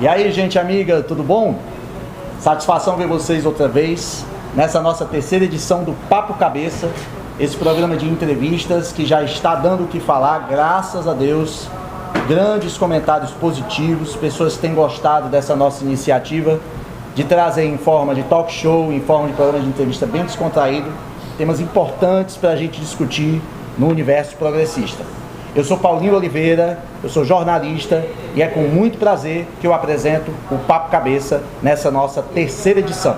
E aí, gente amiga, tudo bom? Satisfação ver vocês outra vez nessa nossa terceira edição do Papo Cabeça, esse programa de entrevistas que já está dando o que falar, graças a Deus. Grandes comentários positivos, pessoas que têm gostado dessa nossa iniciativa de trazer em forma de talk show, em forma de programa de entrevista bem descontraído, temas importantes para a gente discutir no universo progressista. Eu sou Paulinho Oliveira, eu sou jornalista e é com muito prazer que eu apresento o Papo Cabeça nessa nossa terceira edição.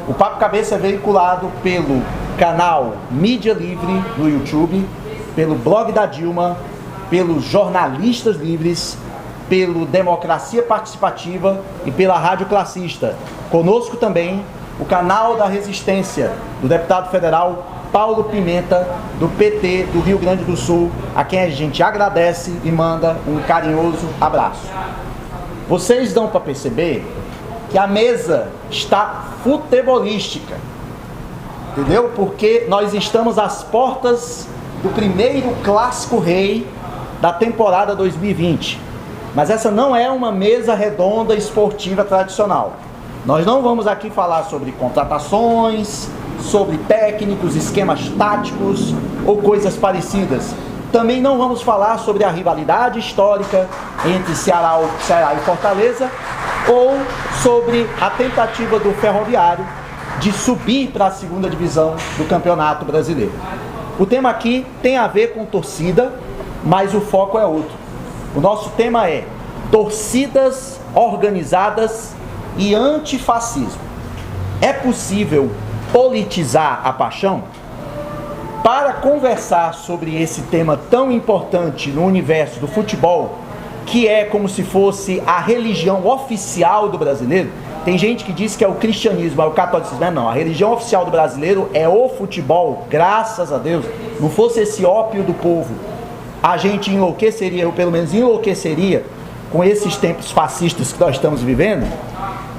O Papo Cabeça é veiculado pelo canal Mídia Livre no YouTube, pelo blog da Dilma, pelos Jornalistas Livres, pelo Democracia Participativa e pela Rádio Classista. Conosco também o canal da Resistência, do deputado federal Paulo Pimenta, do PT do Rio Grande do Sul, a quem a gente agradece e manda um carinhoso abraço. Vocês dão para perceber que a mesa está futebolística, entendeu? Porque nós estamos às portas do primeiro clássico rei da temporada 2020. Mas essa não é uma mesa redonda esportiva tradicional. Nós não vamos aqui falar sobre contratações, sobre técnicos, esquemas táticos ou coisas parecidas. Também não vamos falar sobre a rivalidade histórica entre Ceará e Fortaleza ou sobre a tentativa do Ferroviário de subir para a segunda divisão do Campeonato Brasileiro. O tema aqui tem a ver com torcida, mas o foco é outro. O nosso tema é torcidas organizadas e antifascismo. É possível politizar a paixão? Para conversar sobre esse tema tão importante no universo do futebol, que é como se fosse a religião oficial do brasileiro, tem gente que diz que é o cristianismo, é o catolicismo, não, a religião oficial do brasileiro é o futebol, graças a Deus. Não fosse esse ópio do povo, a gente enlouqueceria, eu pelo menos enlouqueceria com esses tempos fascistas que nós estamos vivendo.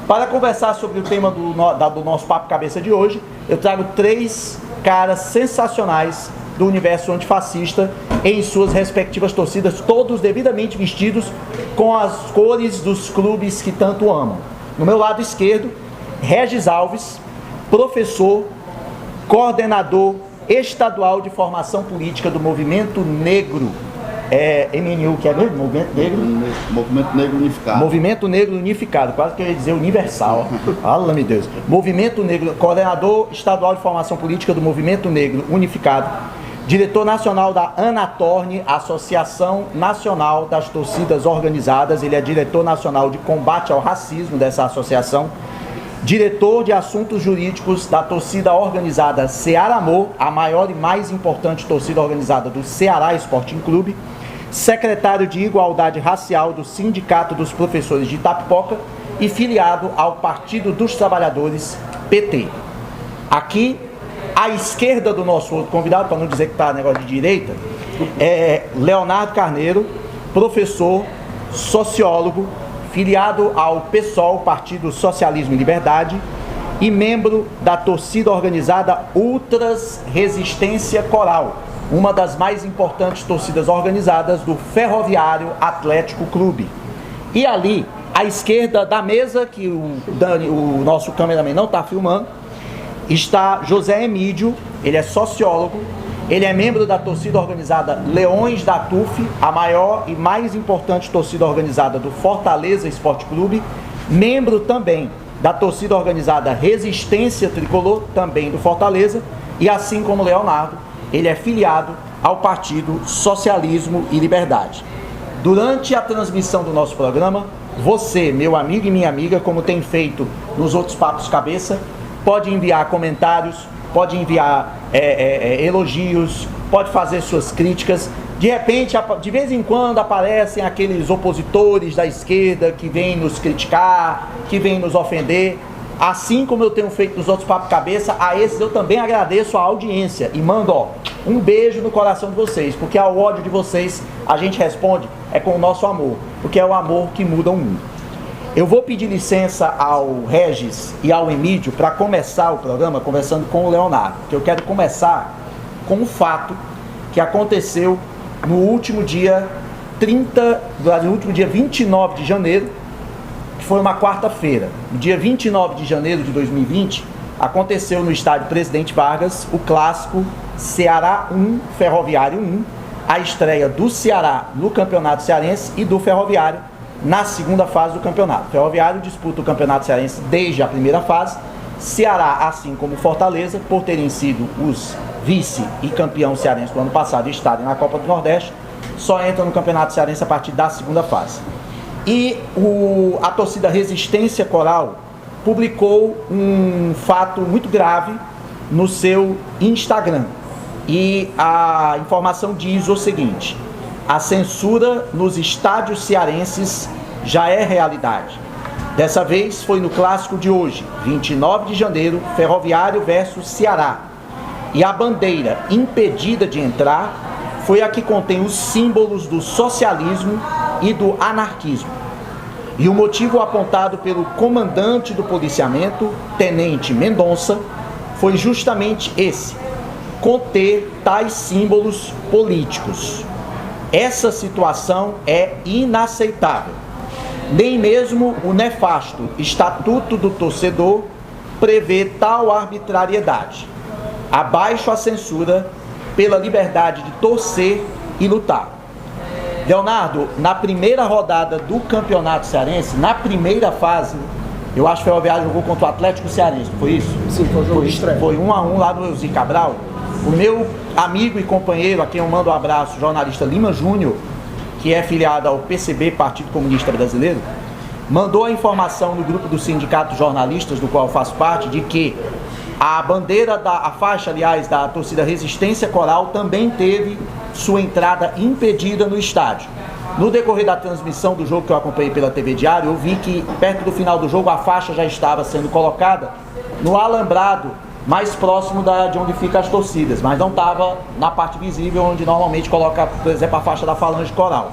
Para conversar sobre o tema do nosso Papo Cabeça de hoje, eu trago três caras sensacionais do universo antifascista em suas respectivas torcidas, todos devidamente vestidos com as cores dos clubes que tanto amam. No meu lado esquerdo, Regis Alves, professor, coordenador estadual de formação política do Movimento Negro, MNU, que é mesmo? Movimento Negro Unificado. Movimento Negro Unificado, quase que eu ia dizer universal. Fala, meu Deus. Movimento Negro, coordenador estadual de formação política do Movimento Negro Unificado, diretor nacional da Anatorne, Associação Nacional das Torcidas Organizadas, ele é diretor nacional de combate ao racismo dessa associação, diretor de assuntos jurídicos da torcida organizada Ceará Amor, a maior e mais importante torcida organizada do Ceará Sporting Clube, secretário de Igualdade Racial do Sindicato dos Professores de Itapipoca e filiado ao Partido dos Trabalhadores, PT. Aqui, à esquerda do nosso outro convidado, para não dizer que está negócio de direita, é Leonardo Carneiro, professor, sociólogo, filiado ao PSOL, Partido Socialismo e Liberdade, e membro da torcida organizada Ultras Resistência Coral, uma das mais importantes torcidas organizadas do Ferroviário Atlético Clube. E ali, à esquerda da mesa, que o nosso cameraman não está filmando, está José Emídio, ele é sociólogo, ele é membro da torcida organizada Leões da TUF, a maior e mais importante torcida organizada do Fortaleza Esporte Clube, membro também da torcida organizada Resistência Tricolor, também do Fortaleza, e assim como Leonardo, ele é filiado ao Partido Socialismo e Liberdade. Durante a transmissão do nosso programa, você, meu amigo e minha amiga, como tem feito nos outros Papos Cabeça, pode enviar comentários, pode enviar elogios, pode fazer suas críticas. De repente, de vez em quando aparecem aqueles opositores da esquerda que vêm nos criticar, que vêm nos ofender. Assim como eu tenho feito nos outros Papo Cabeça, a esses eu também agradeço a audiência e mando um beijo no coração de vocês, porque ao ódio de vocês a gente responde com o nosso amor, porque é o amor que muda o mundo. Eu vou pedir licença ao Regis e ao Emídio para começar o programa conversando com o Leonardo, que eu quero começar com um fato que aconteceu no último dia 29 de janeiro, foi uma quarta-feira. No dia 29 de janeiro de 2020, aconteceu no estádio Presidente Vargas o clássico Ceará 1, Ferroviário 1, a estreia do Ceará no Campeonato Cearense e do Ferroviário na segunda fase do campeonato. O Ferroviário disputa o Campeonato Cearense desde a primeira fase. Ceará, assim como Fortaleza, por terem sido os vice e campeão cearense do ano passado e estarem na Copa do Nordeste, só entra no Campeonato Cearense a partir da segunda fase. E a torcida Resistência Coral publicou um fato muito grave no seu Instagram. E a informação diz o seguinte: a censura nos estádios cearenses já é realidade. Dessa vez foi no clássico de hoje, 29 de janeiro, Ferroviário versus Ceará. E a bandeira impedida de entrar foi a que contém os símbolos do socialismo e do anarquismo. E o motivo apontado pelo comandante do policiamento, Tenente Mendonça, foi justamente esse: conter tais símbolos políticos. Essa situação é inaceitável. Nem mesmo o nefasto Estatuto do Torcedor prevê tal arbitrariedade. Abaixo a censura pela liberdade de torcer e lutar. Leonardo, na primeira rodada do Campeonato Cearense, na primeira fase, eu acho que o Ferroviário jogou contra o Atlético Cearense, foi isso? Sim, foi o jogo de estreia. Foi 1-1 lá no Zico Cabral. O meu amigo e companheiro, a quem eu mando um abraço, jornalista Lima Júnior, que é filiado ao PCB, Partido Comunista Brasileiro, mandou a informação no grupo do Sindicato de Jornalistas, do qual eu faço parte, de que a bandeira, a faixa, aliás, da torcida Resistência Coral também teve sua entrada impedida no estádio. No decorrer da transmissão do jogo que eu acompanhei pela TV Diário, eu vi que perto do final do jogo a faixa já estava sendo colocada no alambrado mais próximo de onde ficam as torcidas, mas não estava na parte visível onde normalmente coloca, por exemplo, a faixa da Falange Coral.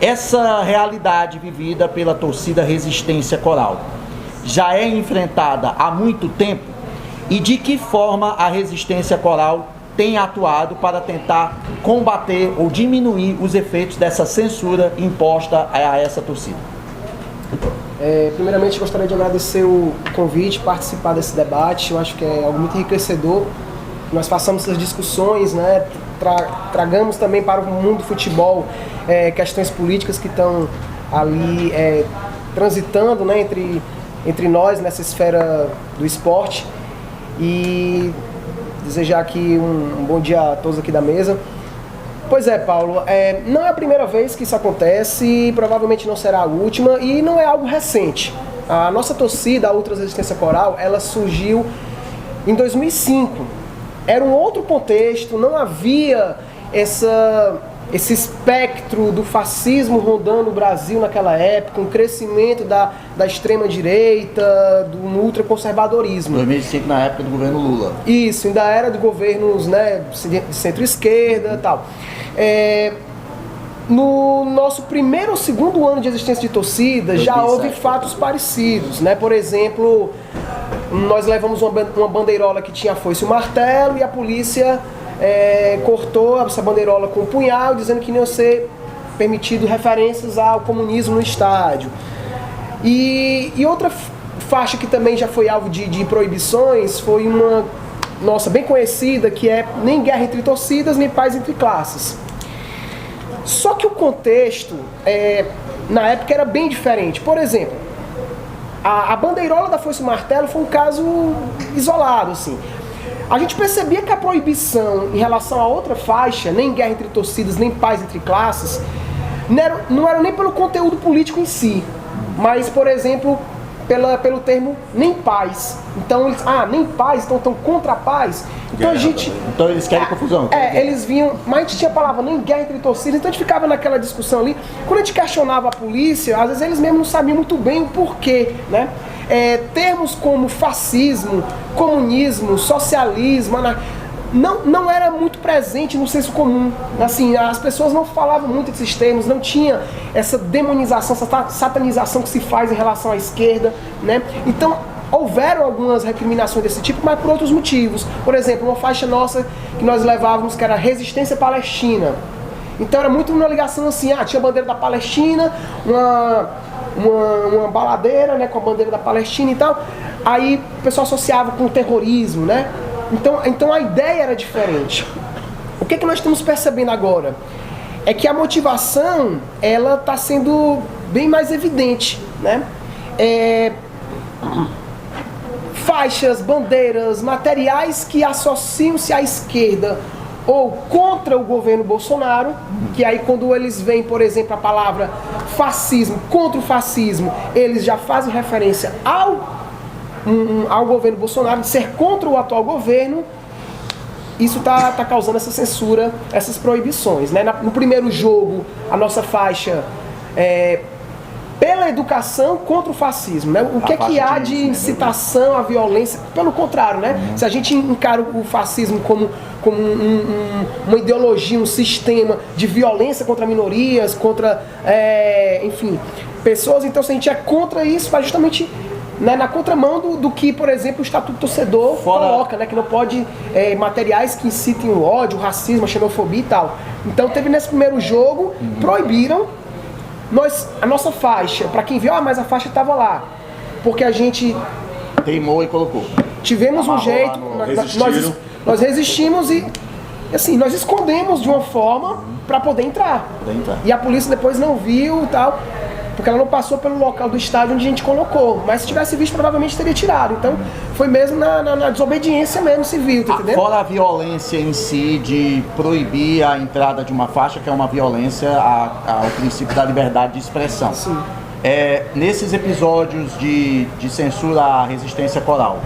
Essa realidade vivida pela torcida Resistência Coral já é enfrentada há muito tempo, e de que forma a Resistência Coral tem atuado para tentar combater ou diminuir os efeitos dessa censura imposta a essa torcida? Primeiramente, gostaria de agradecer o convite, participar desse debate. Eu acho que é algo muito enriquecedor. Nós façamos essas discussões, né? Tragamos também para o mundo do futebol questões políticas que estão ali transitando, né, entre nós nessa esfera do esporte. E desejar aqui um bom dia a todos aqui da mesa. Pois é, Paulo, não é a primeira vez que isso acontece, provavelmente não será a última, e não é algo recente. A nossa torcida, a Ultras Resistência Coral, ela surgiu em 2005. Era um outro contexto, não havia esse espectro do fascismo rondando o Brasil naquela época, um crescimento da extrema-direita, do ultraconservadorismo. 2005, na época do governo Lula. Isso, ainda era de governos, né, de centro-esquerda e tal. No nosso primeiro ou segundo ano de existência de torcida, 2007, já houve fatos parecidos, né? Por exemplo, nós levamos uma bandeirola que tinha a foice e o martelo, e a polícia cortou essa bandeirola com um punhal, dizendo que não ia ser permitido referências ao comunismo no estádio. E outra faixa que também já foi alvo de proibições foi uma nossa bem conhecida, que é nem guerra entre torcidas, nem paz entre classes. Só que o contexto, na época, era bem diferente. Por exemplo, a bandeirola da foice e martelo foi um caso isolado, assim. A gente percebia que a proibição em relação a outra faixa, nem guerra entre torcidas, nem paz entre classes, não era nem pelo conteúdo político em si, mas, por exemplo, pelo termo nem paz. Então eles, nem paz, então estão contra a paz. Então Então eles querem confusão. Eles vinham, mas a gente tinha a palavra nem guerra entre torcidas, então a gente ficava naquela discussão ali. Quando a gente questionava a polícia, às vezes eles mesmos não sabiam muito bem o porquê, né? Termos como fascismo, comunismo, socialismo, não era muito presente no senso comum. Assim, as pessoas não falavam muito desses termos, não tinha essa demonização, essa satanização que se faz em relação à esquerda, né? Então, houveram algumas recriminações desse tipo, mas por outros motivos. Por exemplo, uma faixa nossa que nós levávamos, que era Resistência Palestina. Então era muito uma ligação assim, tinha a bandeira da Palestina, uma baladeira, né, com a bandeira da Palestina e tal. Aí o pessoal associava com o terrorismo, né? Então a ideia era diferente. O que nós estamos percebendo agora? É que a motivação, ela está sendo bem mais evidente, né? Faixas, bandeiras, materiais que associam-se à esquerda ou contra o governo Bolsonaro, que aí quando eles veem, por exemplo, a palavra fascismo, contra o fascismo, eles já fazem referência ao governo Bolsonaro, de ser contra o atual governo. Isso está causando essa censura, essas proibições, né? No primeiro jogo, a nossa faixa pela educação contra o fascismo, né? O que há de incitação à violência? Pelo contrário, né? Se a gente encara o fascismo como uma ideologia, um sistema de violência contra minorias, contra, enfim, pessoas, então se a gente é contra isso, vai justamente na contramão do que, por exemplo, o Estatuto do Torcedor coloca, né? Que não pode materiais que incitem o ódio, o racismo, a xenofobia e tal. Então teve nesse primeiro jogo, proibiram. A nossa faixa, para quem viu, mas a faixa estava lá, porque a gente teimou e colocou. Tivemos um jeito, nós resistimos e assim, nós escondemos de uma forma para poder entrar. E a polícia depois não viu e tal, porque ela não passou pelo local do estádio onde a gente colocou. Mas se tivesse visto, provavelmente teria tirado. Então, foi mesmo na desobediência mesmo civil, tá entendendo? Fora a violência em si de proibir a entrada de uma faixa, que é uma violência ao princípio da liberdade de expressão. Sim. Nesses episódios de censura à resistência coral,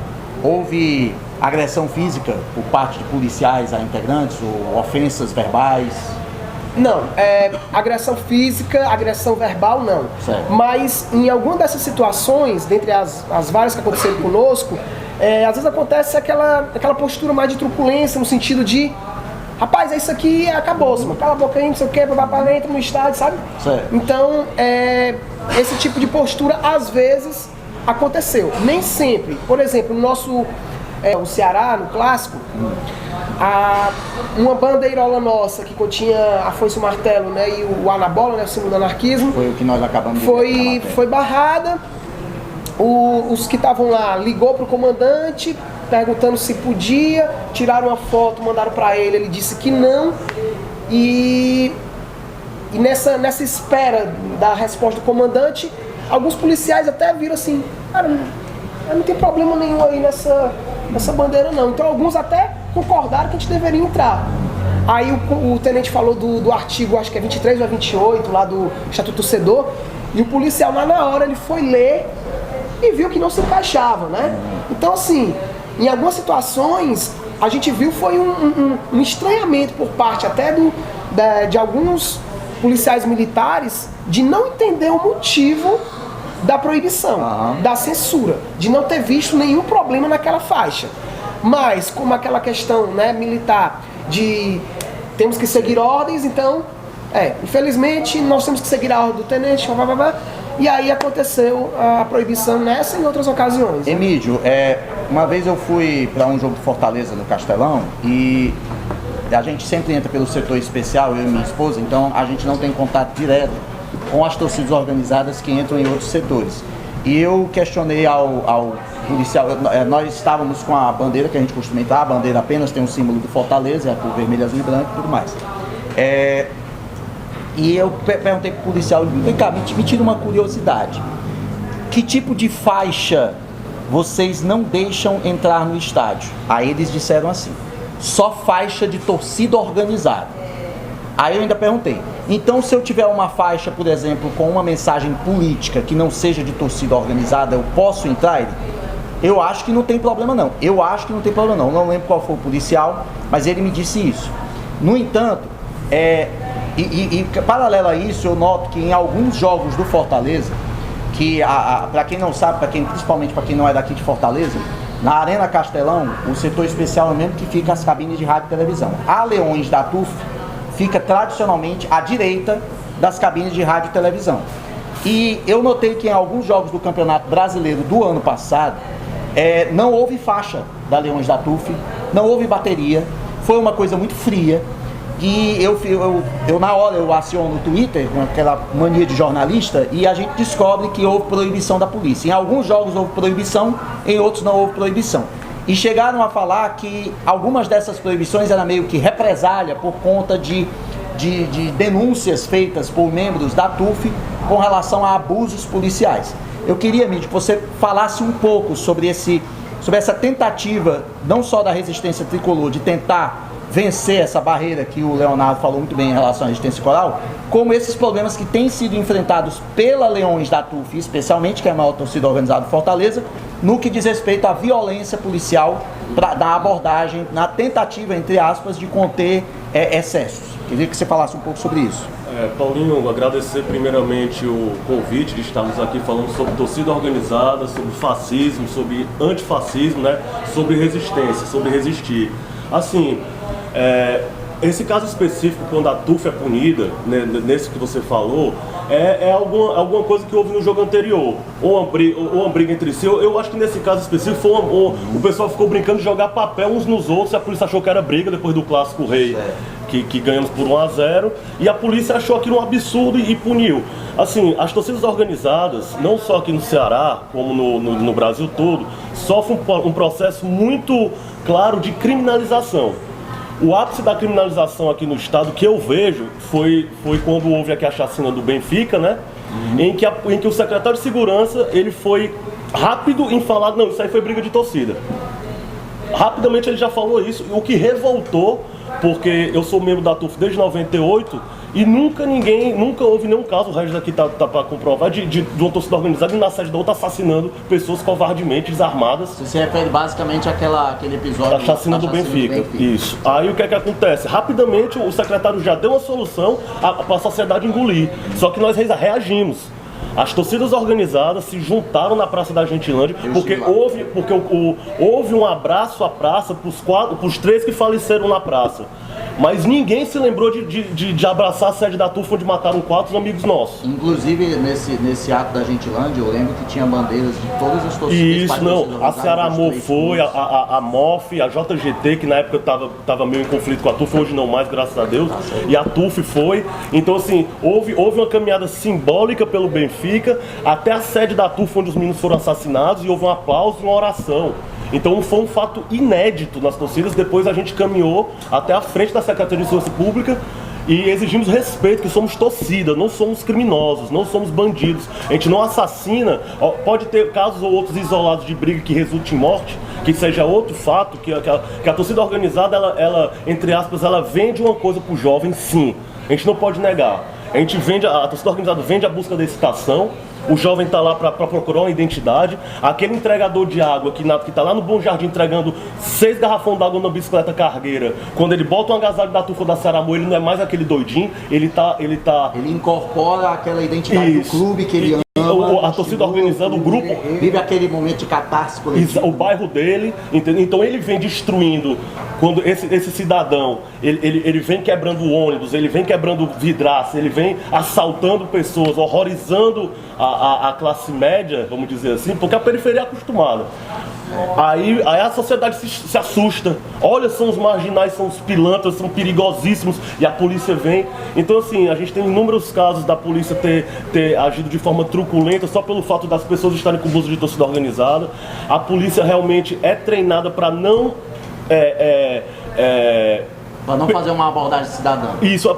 houve agressão física por parte de policiais a integrantes, ou ofensas verbais? Não, agressão física, agressão verbal não. Certo. Mas em alguma dessas situações, dentre as várias que aconteceram conosco, às vezes acontece aquela postura mais de truculência, no sentido de rapaz, isso aqui acabou, mano. Cala a boca aí, não sei o que, vai entra no estádio, sabe? Certo. Então, esse tipo de postura às vezes aconteceu. Nem sempre. Por exemplo, no nosso o Ceará, no clássico, uma bandeirola nossa que continha a foice e o martelo, né, e o anabola, né, o símbolo do anarquismo, foi o que nós acabamos de foi barrada. Os que estavam lá ligou pro comandante perguntando se podia, tiraram uma foto, mandaram para ele disse que não. E nessa espera da resposta do comandante, alguns policiais até viram assim, cara, não tem problema nenhum aí nessa bandeira não. Então alguns até concordaram que a gente deveria entrar. Aí o tenente falou do artigo, acho que é 23 ou 28, lá do Estatuto do Torcedor, e o policial lá na hora ele foi ler e viu que não se encaixava, né? Então assim, em algumas situações a gente viu foi um estranhamento por parte até de alguns policiais militares de não entender o motivo da proibição, da censura, de não ter visto nenhum problema naquela faixa. Mas, como aquela questão, né, militar de temos que seguir ordens, então, infelizmente, nós temos que seguir a ordem do tenente, e aí aconteceu a proibição nessa e em outras ocasiões. Emídio, uma vez eu fui para um jogo de Fortaleza no Castelão e a gente sempre entra pelo setor especial, eu e minha esposa, então a gente não tem contato direto com as torcidas organizadas que entram em outros setores. E eu questionei ao policial, nós estávamos com a bandeira que a gente costuma entrar, a bandeira apenas tem um símbolo do Fortaleza, é a cor vermelho, azul e branco e tudo mais. E eu perguntei pro policial, vem cá, me tira uma curiosidade. Que tipo de faixa vocês não deixam entrar no estádio? Aí eles disseram assim, só faixa de torcida organizada. Aí eu ainda perguntei, então se eu tiver uma faixa, por exemplo, com uma mensagem política que não seja de torcida organizada, eu posso entrar? Eu acho que não tem problema não. Eu acho que não tem problema não. Não lembro qual foi o policial, mas ele me disse isso. No entanto, paralelo a isso, eu noto que em alguns jogos do Fortaleza, que para quem não sabe, principalmente para quem não é daqui de Fortaleza, na Arena Castelão, o setor especial é o mesmo que fica as cabines de rádio e televisão. A Leões da TUF fica tradicionalmente à direita das cabines de rádio e televisão. E eu notei que em alguns jogos do Campeonato Brasileiro do ano passado, não houve faixa da Leões da TUF, não houve bateria, foi uma coisa muito fria. E eu na hora eu aciono no Twitter, com aquela mania de jornalista, e a gente descobre que houve proibição da polícia. Em alguns jogos houve proibição, em outros não houve proibição. E chegaram a falar que algumas dessas proibições eram meio que represália por conta de denúncias feitas por membros da TUF com relação a abusos policiais. Eu queria, Mídio, que você falasse um pouco sobre essa tentativa, não só da resistência tricolor, de tentar vencer essa barreira que o Leonardo falou muito bem em relação à resistência coral, como esses problemas que têm sido enfrentados pela Leões da TUF, especialmente, que é a maior torcida organizada de Fortaleza, no que diz respeito à violência policial, da abordagem, na tentativa, entre aspas, de conter excessos. Queria que você falasse um pouco sobre isso. Paulinho, agradecer primeiramente o convite de estarmos aqui falando sobre torcida organizada, sobre fascismo, sobre antifascismo, né? Sobre resistência, sobre resistir. Assim, esse caso específico, quando a TUF é punida, né, nesse que você falou, alguma coisa que houve no jogo anterior, ou uma briga entre si. Eu acho que nesse caso específico o pessoal ficou brincando de jogar papel uns nos outros, e a polícia achou que era briga depois do Clássico Rei, que ganhamos por 1-0, e a polícia achou aquilo um absurdo e puniu. Assim, as torcidas organizadas, não só aqui no Ceará, como no Brasil todo, sofrem um processo muito claro de criminalização. O ápice da criminalização aqui no estado que eu vejo foi quando houve aqui a chacina do Benfica, né? Em que o secretário de segurança ele foi rápido em falar, não, isso aí foi briga de torcida. Rapidamente ele já falou isso, o que revoltou, porque eu sou membro da TUF desde 98 e nunca houve nenhum caso, o Regis aqui tá para comprovar, de uma torcida organizada e na sede da outra assassinando pessoas covardemente desarmadas. Você se refere basicamente àquele episódio da chacina do Benfica. Isso. Aí o que é que acontece? Rapidamente o secretário já deu uma solução para a sociedade engolir, só que nós reagimos. As torcidas organizadas se juntaram na Praça da Gentilândia porque houve um abraço à praça para os 3 que faleceram na praça. Mas ninguém se lembrou de abraçar a sede da TUF, onde mataram 4 amigos nossos. Inclusive, nesse ato da Gentilândia, eu lembro que tinha bandeiras de todas as torcidas. Isso, não. A Ceará Amor foi, a MOF, a JGT, que na época estava meio em conflito com a TUF, hoje não mais, graças a Deus. E a TUF foi. Então, assim, houve uma caminhada simbólica pelo Benfica, até a sede da TUF, onde os meninos foram assassinados, e houve um aplauso e uma oração. Então foi um fato inédito nas torcidas. Depois a gente caminhou até a frente da Secretaria de Segurança Pública e exigimos respeito, que somos torcida, não somos criminosos, não somos bandidos. A gente não assassina, pode ter casos ou outros isolados de briga que resulte em morte, que seja outro fato, que a torcida organizada, ela, entre aspas, ela vende uma coisa pro jovem, sim. A gente não pode negar. A torcida organizada vende a busca da excitação. O jovem está lá para procurar uma identidade. Aquele entregador de água que está lá no Bom Jardim entregando 6 garrafões d'água na bicicleta cargueira, quando ele bota um agasalho da TUF da Ceará Amor, ele não é mais aquele doidinho, ele incorpora aquela identidade do clube que ele ama. A torcida organizando, o grupo vive aquele momento de catarse coletivo. O bairro dele, entendeu? Então ele vem destruindo. Quando esse cidadão ele vem quebrando ônibus, ele vem quebrando vidraça, ele vem assaltando pessoas, horrorizando a classe média, vamos dizer assim, porque a periferia é acostumada. Aí a sociedade se assusta. Olha, são os marginais, são os pilantras, são perigosíssimos, e a polícia vem. Então, assim, a gente tem inúmeros casos da polícia ter agido de forma truculenta só pelo fato das pessoas estarem com blusa de torcida organizada. A polícia realmente é treinada para não para não fazer uma abordagem cidadã. Isso,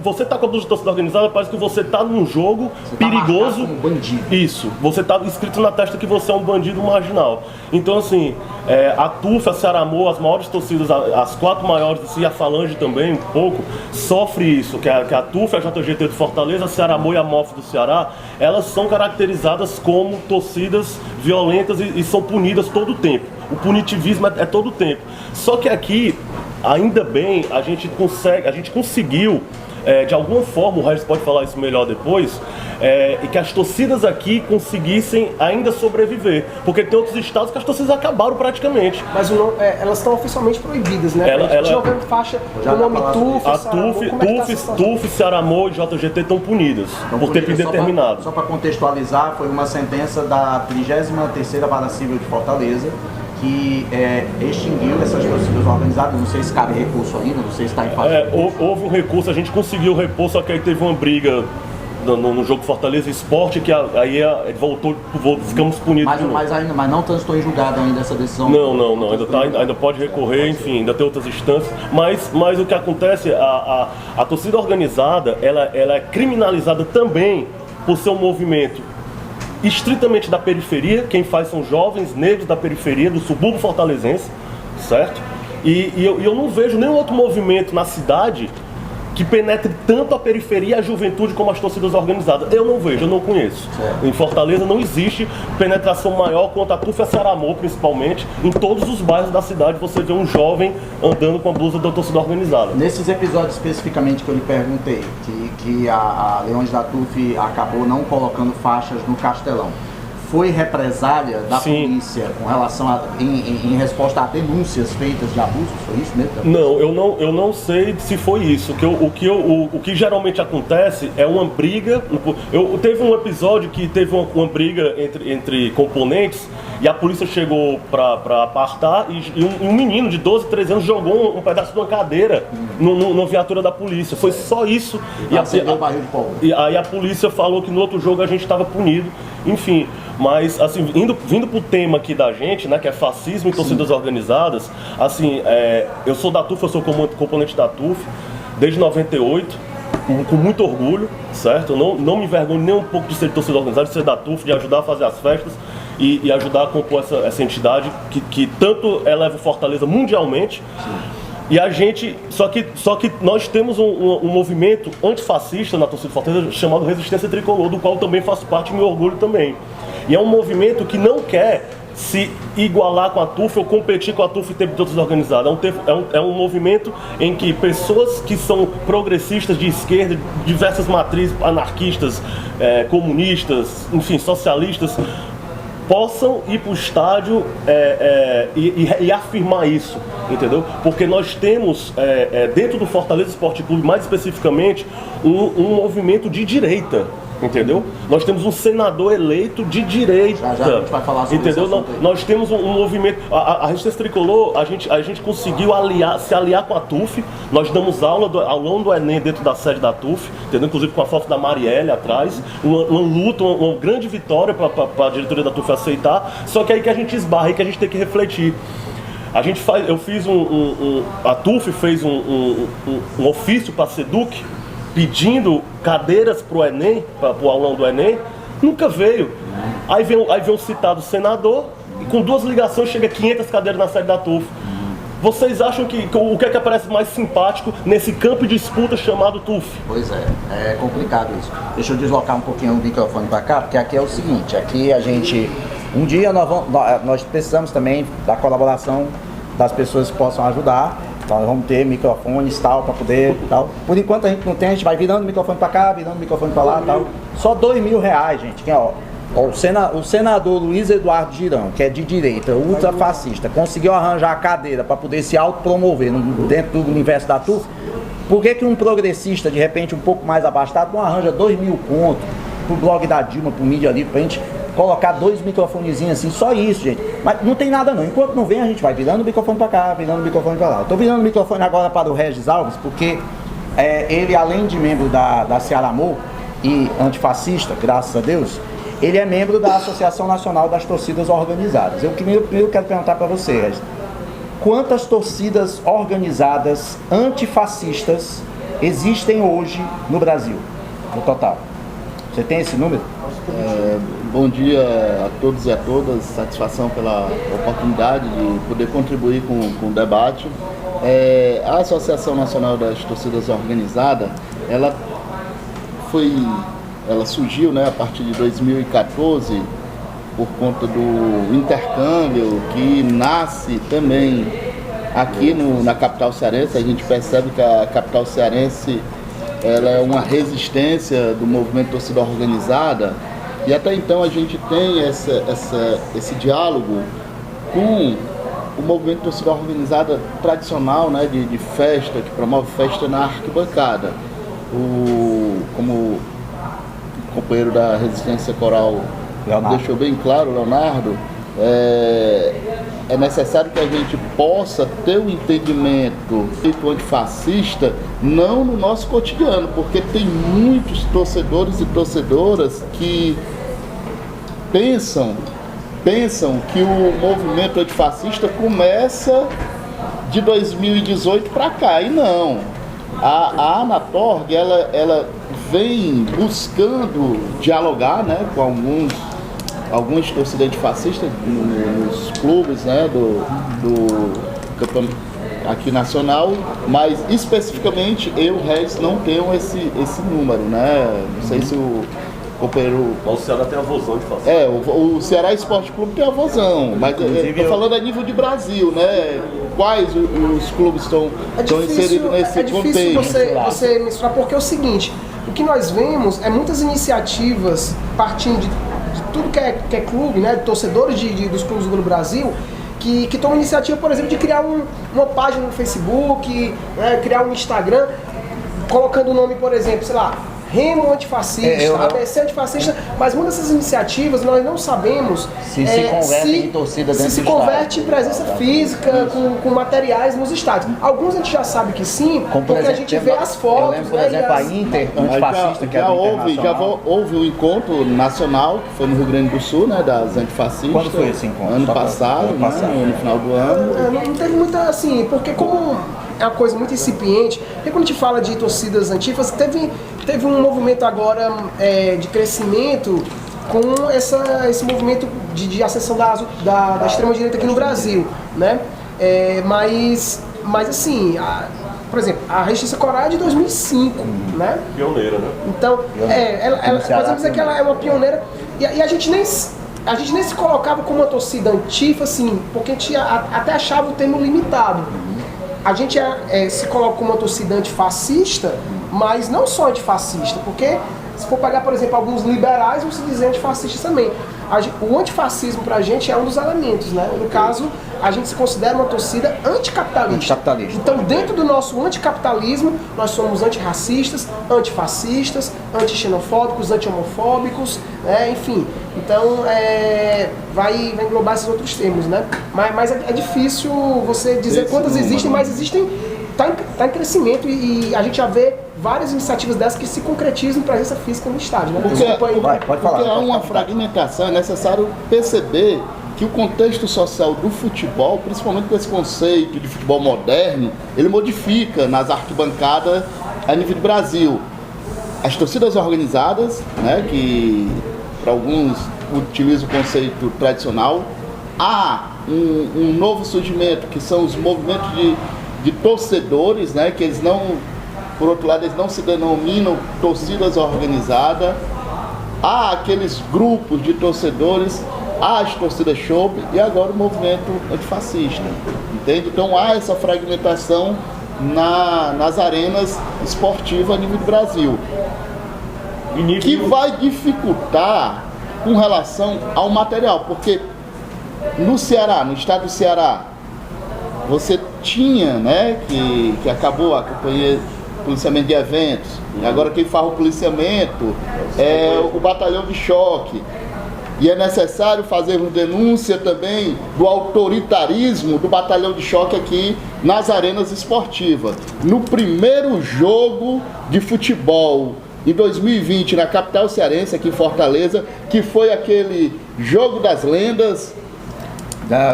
você está com a blusa de torcida organizada, parece que você está num jogo perigoso. Tá como bandido. Isso, você está escrito na testa que você é um bandido marginal. Então, assim, a TUF, a Ceará Amor, as maiores torcidas, as 4 maiores, e a Falange também, um pouco, sofre isso, que a TUF, a JGT de Fortaleza, a Ceará Amor e a MOF do Ceará, elas são caracterizadas como torcidas violentas e são punidas todo o tempo. O punitivismo é todo o tempo. Só que aqui, ainda bem, a gente conseguiu, de alguma forma, o Regis pode falar isso melhor depois, e que as torcidas aqui conseguissem ainda sobreviver. Porque tem outros estados que as torcidas acabaram praticamente. Mas elas estão oficialmente proibidas, né? Tinha uma faixa com o nome TUF, a TUF, Ceará Amor e JGT estão punidas por tempo indeterminado. Só para contextualizar, foi uma sentença da 33ª Vara Civil de Fortaleza, que extinguiu essas torcidas organizadas, não sei se cabe recurso ainda, não sei se está em fase. Houve um recurso, a gente conseguiu repor, só que aí teve uma briga no jogo Fortaleza Esporte, que aí voltou, ficamos punidos. Mas não transitou em julgado ainda essa decisão? Não, ainda pode recorrer, enfim, ainda tem outras instâncias, mas o que acontece, a torcida organizada, ela é criminalizada também por ser um movimento estritamente da periferia. Quem faz são jovens negros da periferia, do subúrbio fortalezense, certo? E eu não vejo nenhum outro movimento na cidade que penetre tanto a periferia e a juventude como as torcidas organizadas. Eu não vejo, eu não conheço. Certo. Em Fortaleza não existe penetração maior quanto a TUF e a Cearamol, principalmente. Em todos os bairros da cidade você vê um jovem andando com a blusa da torcida organizada. Nesses episódios especificamente que eu lhe perguntei, que a Leões da TUF acabou não colocando faixas no Castelão, foi represália da polícia com relação em resposta a denúncias feitas de abusos? Foi isso mesmo? Não, eu não sei se foi isso. O que geralmente acontece é uma briga. Teve um episódio que teve uma briga entre componentes e a polícia chegou para apartar e um menino de 12, 13 anos jogou um pedaço de uma cadeira na viatura da polícia. Foi só isso. E aí a polícia falou que no outro jogo a gente estava punido. Enfim, mas assim, vindo pro tema aqui da gente, né, que é fascismo e torcidas organizadas, assim, eu sou da TUF, eu sou componente da TUF desde 98, com muito orgulho, certo? Eu não me envergonho nem um pouco de ser de torcida organizada, de ser da TUF, de ajudar a fazer as festas e ajudar a compor essa entidade que tanto eleva o Fortaleza mundialmente. Sim. E a gente, só que nós temos um movimento antifascista na torcida do Fortaleza chamado Resistência Tricolor, do qual eu também faço parte e me orgulho também. E é um movimento que não quer se igualar com a TUF ou competir com a TUF em termos de torcida organizada. É um movimento em que pessoas que são progressistas de esquerda, diversas matrizes anarquistas, comunistas, enfim, socialistas, possam ir para o estádio e afirmar isso, entendeu? Porque nós temos, dentro do Fortaleza Esporte Clube, mais especificamente, um movimento de direita, entendeu? Nós temos um senador eleito de direita. Já a gente vai falar sobre entendeu? Isso nós temos um movimento. A Resistência Tricolor, a gente conseguiu se aliar com a TUF. Nós damos aula do Enem dentro da sede da TUF, entendeu? Inclusive com a foto da Marielle atrás. Uma luta, uma grande vitória para a diretoria da TUF aceitar. Só que aí que a gente esbarra e que a gente tem que refletir. Eu fiz a TUF fez um ofício para a SEDUC pedindo cadeiras para o Enem, para o aulão do Enem, nunca veio. Aí vem um citado senador e com 2 ligações chega 500 cadeiras na sede da TUF. Vocês acham que o que é que aparece mais simpático nesse campo de disputa chamado TUF? Pois é complicado isso. Deixa eu deslocar um pouquinho o microfone para cá, porque aqui é o seguinte, aqui a gente... Um dia nós precisamos também da colaboração das pessoas que possam ajudar. Então nós vamos ter microfones tal, para poder tal. Por enquanto a gente não tem, a gente vai virando o microfone para cá, virando o microfone para lá tal. Só R$2.000, gente. O senador Luiz Eduardo Girão, que é de direita, ultrafascista, conseguiu arranjar a cadeira para poder se autopromover dentro do universo da TUF. Por que um progressista, de repente um pouco mais abastado, não arranja 2.000 contos pro blog da Dilma, pro Mídia Livre, pra gente colocar 2 microfonezinhos assim, só isso, gente. Mas não tem nada não. Enquanto não vem, a gente vai virando o microfone para cá, virando o microfone para lá. Eu tô virando o microfone agora para o Regis Alves, porque ele, além de membro da Cearamol e antifascista, graças a Deus, ele é membro da Associação Nacional das Torcidas Organizadas. Eu primeiro quero perguntar para você, Regis, quantas torcidas organizadas antifascistas existem hoje no Brasil, no total? Você tem esse número? Bom dia a todos e a todas, satisfação pela oportunidade de poder contribuir com o debate. A Associação Nacional das Torcidas Organizadas, ela surgiu, né, a partir de 2014 por conta do intercâmbio que nasce também aqui na capital cearense. A gente percebe que a capital cearense ela é uma resistência do movimento torcida organizada. E até então a gente tem esse diálogo com o movimento torcida organizada tradicional, né, de festa, que promove festa na arquibancada. Como o companheiro da Resistência Coral Leonardo deixou bem claro, Leonardo, é necessário que a gente possa ter um entendimento antifascista, não no nosso cotidiano, porque tem muitos torcedores e torcedoras que pensam que o movimento antifascista começa de 2018 para cá, e não. A Anatorg, ela vem buscando dialogar, né, com alguns torcedores antifascistas nos clubes, né, do campeonato aqui nacional, mas especificamente eu, Regis, não tenho esse número, né? Não sei se o companheiro... O Ceará tem a vozão de fazer. O Ceará Esporte Clube tem a vozão, mas estou falando a nível de Brasil, né? Quais os clubes estão inseridos nesse contexto? É difícil você mensurar, porque é o seguinte, o que nós vemos é muitas iniciativas partindo de tudo que é clube, né? Torcedores dos clubes do Brasil, que tomam iniciativa, por exemplo, de criar uma página no Facebook, né? Criar um Instagram, colocando o nome, por exemplo, sei lá, Remo Antifascista, ABC Antifascista, mas muitas dessas iniciativas nós não sabemos se convertem em torcida dentro se converte em presença física, com materiais nos estádios. Alguns a gente já sabe que sim, porque exemplo, a gente vê as fotos. Eu lembro, por exemplo, a Inter Antifascista, que houve um encontro nacional, que foi no Rio Grande do Sul, né, das antifascistas. Quando foi esse encontro? Ano passado, no final do ano. Não teve muita, assim, porque como é uma coisa muito incipiente, porque quando a gente fala de torcidas antifas, teve um movimento agora de crescimento com esse movimento de ascensão da extrema-direita aqui no Brasil, né? Mas assim, por exemplo, a Justiça Coral é de 2005, né? Pioneira, né? Então, podemos dizer que ela é uma pioneira, e a gente nem se colocava como uma torcida antifa, assim, porque a gente até achava o termo limitado. A gente se coloca como uma torcida antifascista, mas não só antifascista, porque se for pegar, por exemplo, alguns liberais, vão se dizer antifascistas também. O antifascismo pra gente é um dos elementos, né? No caso, a gente se considera uma torcida anticapitalista. Então, dentro do nosso anticapitalismo, nós somos antirracistas, antifascistas, antixenofóbicos, antihomofóbicos, né? Enfim. Então, vai englobar esses outros termos, né? Mas é difícil você dizer quantas existem, mas existem, tá em crescimento, e a gente já vê várias iniciativas dessas que se concretizam em presença física no estádio, né? Porque há uma fragmentação, é necessário perceber que o contexto social do futebol, principalmente com esse conceito de futebol moderno, ele modifica nas arquibancadas a nível do Brasil. As torcidas organizadas, né, que para alguns utilizam o conceito tradicional, há um novo surgimento, que são os movimentos de torcedores, né, que eles não... Por outro lado, eles não se denominam torcidas organizadas. Há aqueles grupos de torcedores, há as torcidas show e agora o movimento antifascista. Entende? Então há essa fragmentação nas arenas esportivas a nível do Brasil. Que vai dificultar com relação ao material, porque no Ceará, no estado do Ceará, você tinha, né, que acabou a companhia policiamento de eventos, e agora quem faz o policiamento é o batalhão de choque, e é necessário fazer uma denúncia também do autoritarismo do batalhão de choque aqui nas arenas esportivas. No primeiro jogo de futebol em 2020 na capital cearense, aqui em Fortaleza, que foi aquele jogo das lendas,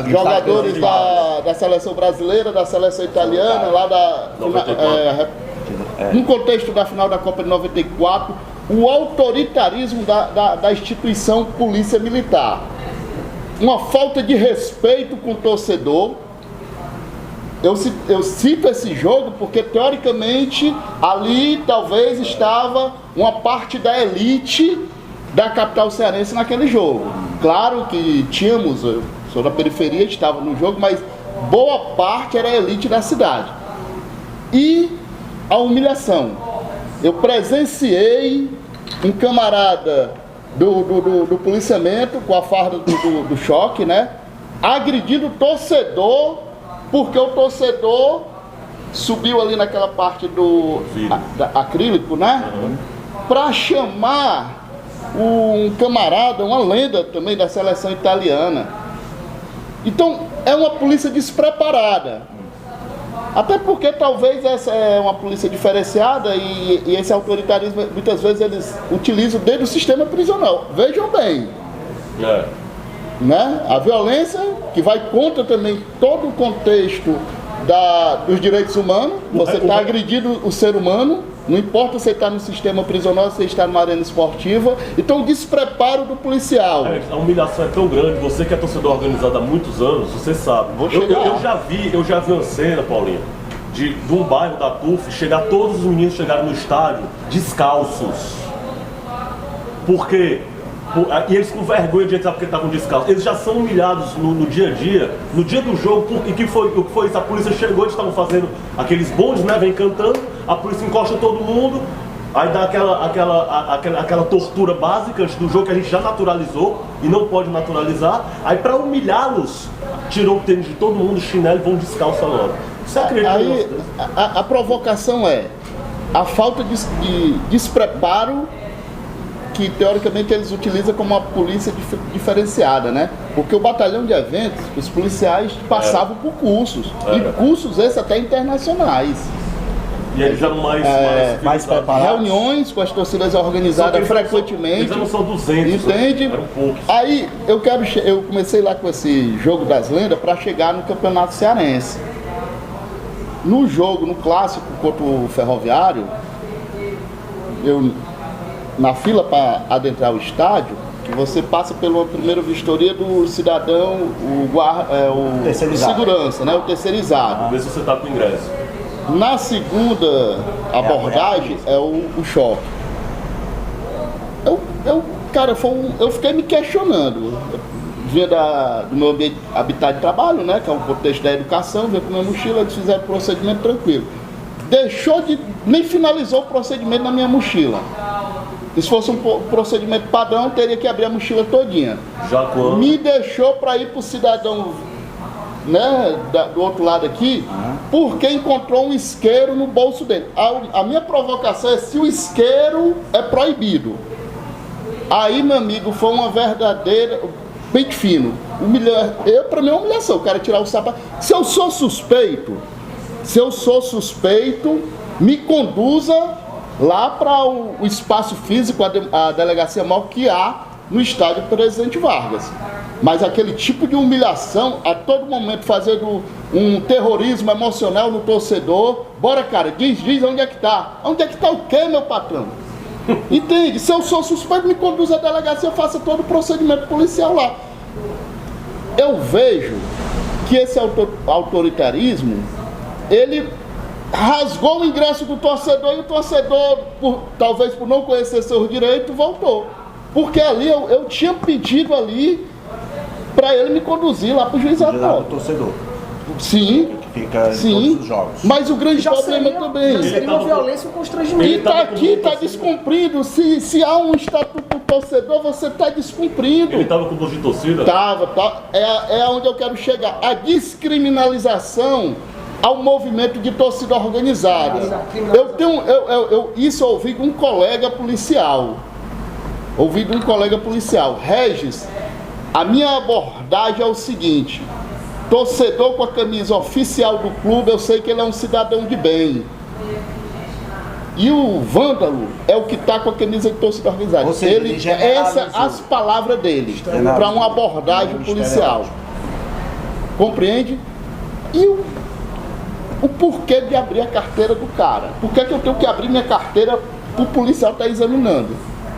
jogadores da seleção brasileira, da seleção italiana, lá no contexto da final da Copa de 94, o autoritarismo da instituição Polícia Militar. Uma falta de respeito com o torcedor. Eu cito esse jogo porque, teoricamente, ali talvez estava uma parte da elite da capital cearense naquele jogo. Claro que tínhamos, eu sou da periferia, estava no jogo, mas boa parte era a elite da cidade. E a humilhação. Eu presenciei um camarada do policiamento com a farda do choque, né, agredindo o torcedor, porque o torcedor subiu ali naquela parte do acrílico, né, para chamar um camarada, uma lenda também da seleção italiana. Então, é uma polícia despreparada. Até porque talvez essa é uma polícia diferenciada e esse autoritarismo, muitas vezes, eles utilizam dentro do sistema prisional. Vejam bem. Né? A violência que vai contra também todo o contexto dos direitos humanos. Você está agredindo o ser humano, não importa se você está no sistema prisional, se você está numa arena esportiva. Então o despreparo do policial. A humilhação é tão grande, você que é torcedor organizado há muitos anos, você sabe. Eu já vi uma cena, Paulinho, de um bairro da TUF, todos os meninos chegaram no estádio descalços. Por quê? E eles com vergonha de entrar porque estavam descalços. Eles já são humilhados no dia a dia, no dia do jogo. E o que foi isso? A polícia chegou, eles estavam fazendo aqueles bondes, né? Vem cantando, a polícia encosta todo mundo, aí dá aquela tortura básica antes do jogo que a gente já naturalizou e não pode naturalizar. Aí para humilhá-los, tirou o tênis de todo mundo, chinelo e vão descalço agora. Você acredita? Aí a provocação é a falta de despreparo que teoricamente eles utilizam como uma polícia diferenciada, né? Porque o batalhão de eventos, os policiais passavam por cursos, e cursos esses até internacionais. E eles eram mais preparados. Reuniões com as torcidas organizadas frequentemente. Eles não são 200, entende? Eram poucos. Aí eu comecei lá com esse jogo das lendas para chegar no Campeonato Cearense. No jogo, no clássico contra o Ferroviário, na fila para adentrar o estádio, que você passa pela primeira vistoria do cidadão, o segurança, né? O terceirizado. Vê se você está com o ingresso. Na segunda abordagem é o choque. Eu fiquei me questionando. Vinha do meu habitat de trabalho, né? Que é um contexto da educação, vinha com minha mochila, eles fizeram o procedimento tranquilo. Nem finalizou o procedimento na minha mochila. Se fosse um procedimento padrão, teria que abrir a mochila todinha. Me deixou para ir para o cidadão, né, do outro lado aqui, porque encontrou um isqueiro no bolso dele. A minha provocação é se o isqueiro é proibido. Aí, meu amigo, foi uma verdadeira... Pente fino. Para mim é uma humilhação. O cara tirar o sapato. Se eu sou suspeito, me conduza lá para o espaço físico, a delegacia móvel que há no estádio Presidente Vargas. Mas aquele tipo de humilhação, a todo momento fazendo um terrorismo emocional no torcedor. Bora, cara, diz onde é que tá. Onde é que tá o quê, meu patrão? Entende? Se eu sou suspeito, me conduza à delegacia, faça todo o procedimento policial lá. Eu vejo que esse autoritarismo, ele rasgou o ingresso do torcedor e o torcedor, talvez por não conhecer seus direitos, voltou. Porque ali eu tinha pedido ali para ele me conduzir lá para o juizado. O torcedor. Sim. Que fica em todos os jogos. Mas o grande problema também. Seria uma violência e um constrangimento. E está descumprindo. Se há um estatuto do torcedor, você está descumprindo. Ele estava com bolso de torcida? Tava. É onde eu quero chegar. A descriminalização ao movimento de torcida organizada. Isso eu ouvi de um colega policial. Regis, a minha abordagem é o seguinte: torcedor com a camisa oficial do clube, eu sei que ele é um cidadão de bem. E o vândalo é o que está com a camisa de torcida organizada. As palavras dele, para uma abordagem policial. Compreende? E o porquê de abrir a carteira do cara? Por que eu tenho que abrir minha carteira para o policial estar examinando?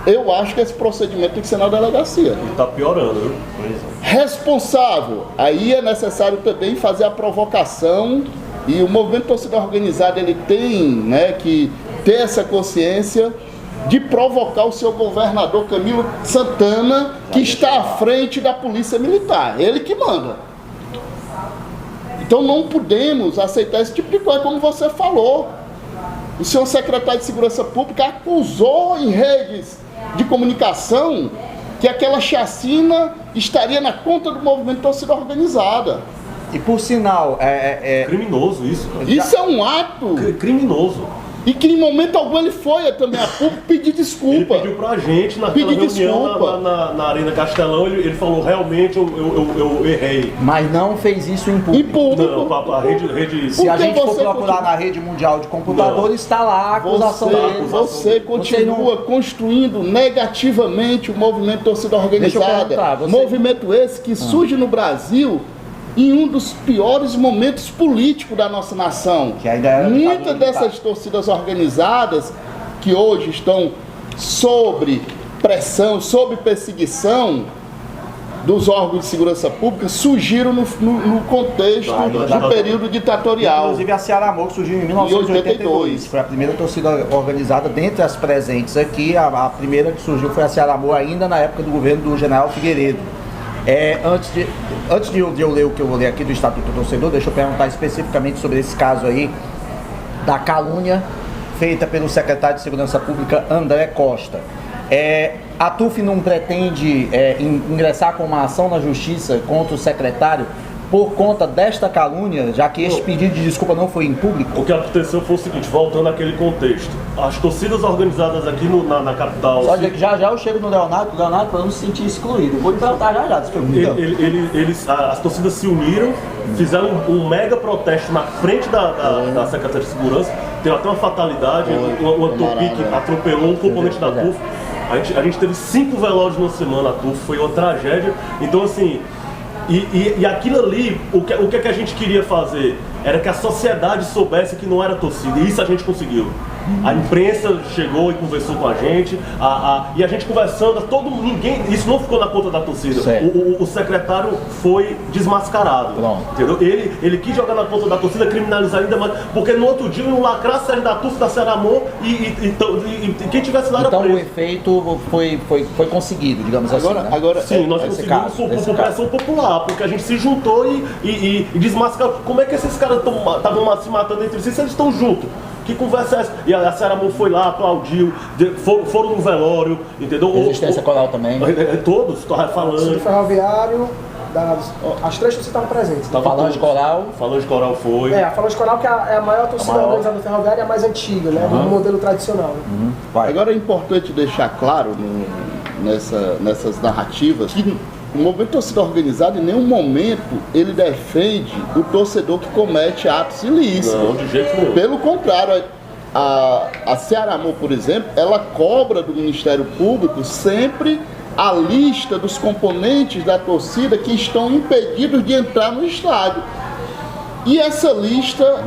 Eu acho que esse procedimento tem que ser na delegacia. Ele está piorando, viu? Responsável. Aí é necessário também fazer a provocação, e o movimento torcida organizada, ele tem, né, que ter essa consciência de provocar o seu governador Camilo Santana, que está à frente da polícia militar. Ele que manda. Então não podemos aceitar esse tipo de coisa, como você falou. O senhor secretário de Segurança Pública acusou em redes de comunicação que aquela chacina estaria na conta do movimento torcida organizada. E por sinal, Criminoso isso, cara. Isso é um ato. Criminoso. E que em momento algum ele foi também a público pedir desculpa. Ele pediu pra gente naquela reunião na Arena Castelão, ele falou, realmente eu errei. Mas não fez isso em público. Em público. Não, a rede... Se a gente for procurar na rede mundial de computadores, está lá a acusação dele. Você continua construindo negativamente o movimento torcida organizada. Movimento esse que surge no Brasil em um dos piores momentos políticos da nossa nação. Muitas dessas torcidas organizadas que hoje estão sob pressão, sob perseguição dos órgãos de segurança pública, surgiram no contexto do período ditatorial. Inclusive a Ceará Amor, que surgiu em 1982. Foi a primeira torcida organizada dentre as presentes aqui. A primeira que surgiu foi a Ceará Amor, ainda na época do governo do general Figueiredo. Antes de eu ler o que eu vou ler aqui do Estatuto do Torcedor, deixa eu perguntar especificamente sobre esse caso aí da calúnia feita pelo secretário de Segurança Pública André Costa. A TUF não pretende ingressar com uma ação na justiça contra o secretário por conta desta calúnia, já que este pedido de desculpa não foi em público? O que aconteceu foi o seguinte, voltando àquele contexto. As torcidas organizadas aqui na capital... Só dizer que já eu chego no Leonardo para não se sentir excluído. Vou te perguntar já, as torcidas se uniram, fizeram um mega protesto na frente da Secretaria de Segurança. Teve até uma fatalidade, o Antopi que atropelou um componente da TUF. A gente teve 5 velórios na semana, a TUF foi uma tragédia. Então, assim... E aquilo ali, o que a gente queria fazer era que a sociedade soubesse que não era torcida, e isso a gente conseguiu. A imprensa chegou e conversou com a gente, e a gente conversando, isso não ficou na conta da torcida. O secretário foi desmascarado. Entendeu? Ele quis jogar na conta da torcida, criminalizar ainda mais, porque no outro dia iam lacrar a série da TUF, da Ceará Amor, e quem tivesse lá era preso. Então o efeito foi conseguido, digamos assim. Sim, nós conseguimos por pressão popular, porque a gente se juntou e desmascarou. Como é que esses caras estavam se matando entre si se eles estão juntos? Que conversa é essa? E a Ceará Amor foi lá, aplaudiu, foram no velório, entendeu? Resistência Coral também. Todos, falando. O Ferroviário, as 3 torcidas estavam presentes. Falange Coral. Falange Coral foi. A Falange Coral que é a maior torcida organizada do Ferroviário, é a mais antiga, né? Do modelo tradicional. Agora é importante deixar claro nessas narrativas que o movimento torcida organizada, em nenhum momento, ele defende o torcedor que comete atos ilícitos. Não, de jeito nenhum. Pelo contrário, a Ceará Amor, por exemplo, ela cobra do Ministério Público sempre a lista dos componentes da torcida que estão impedidos de entrar no estádio. E essa lista,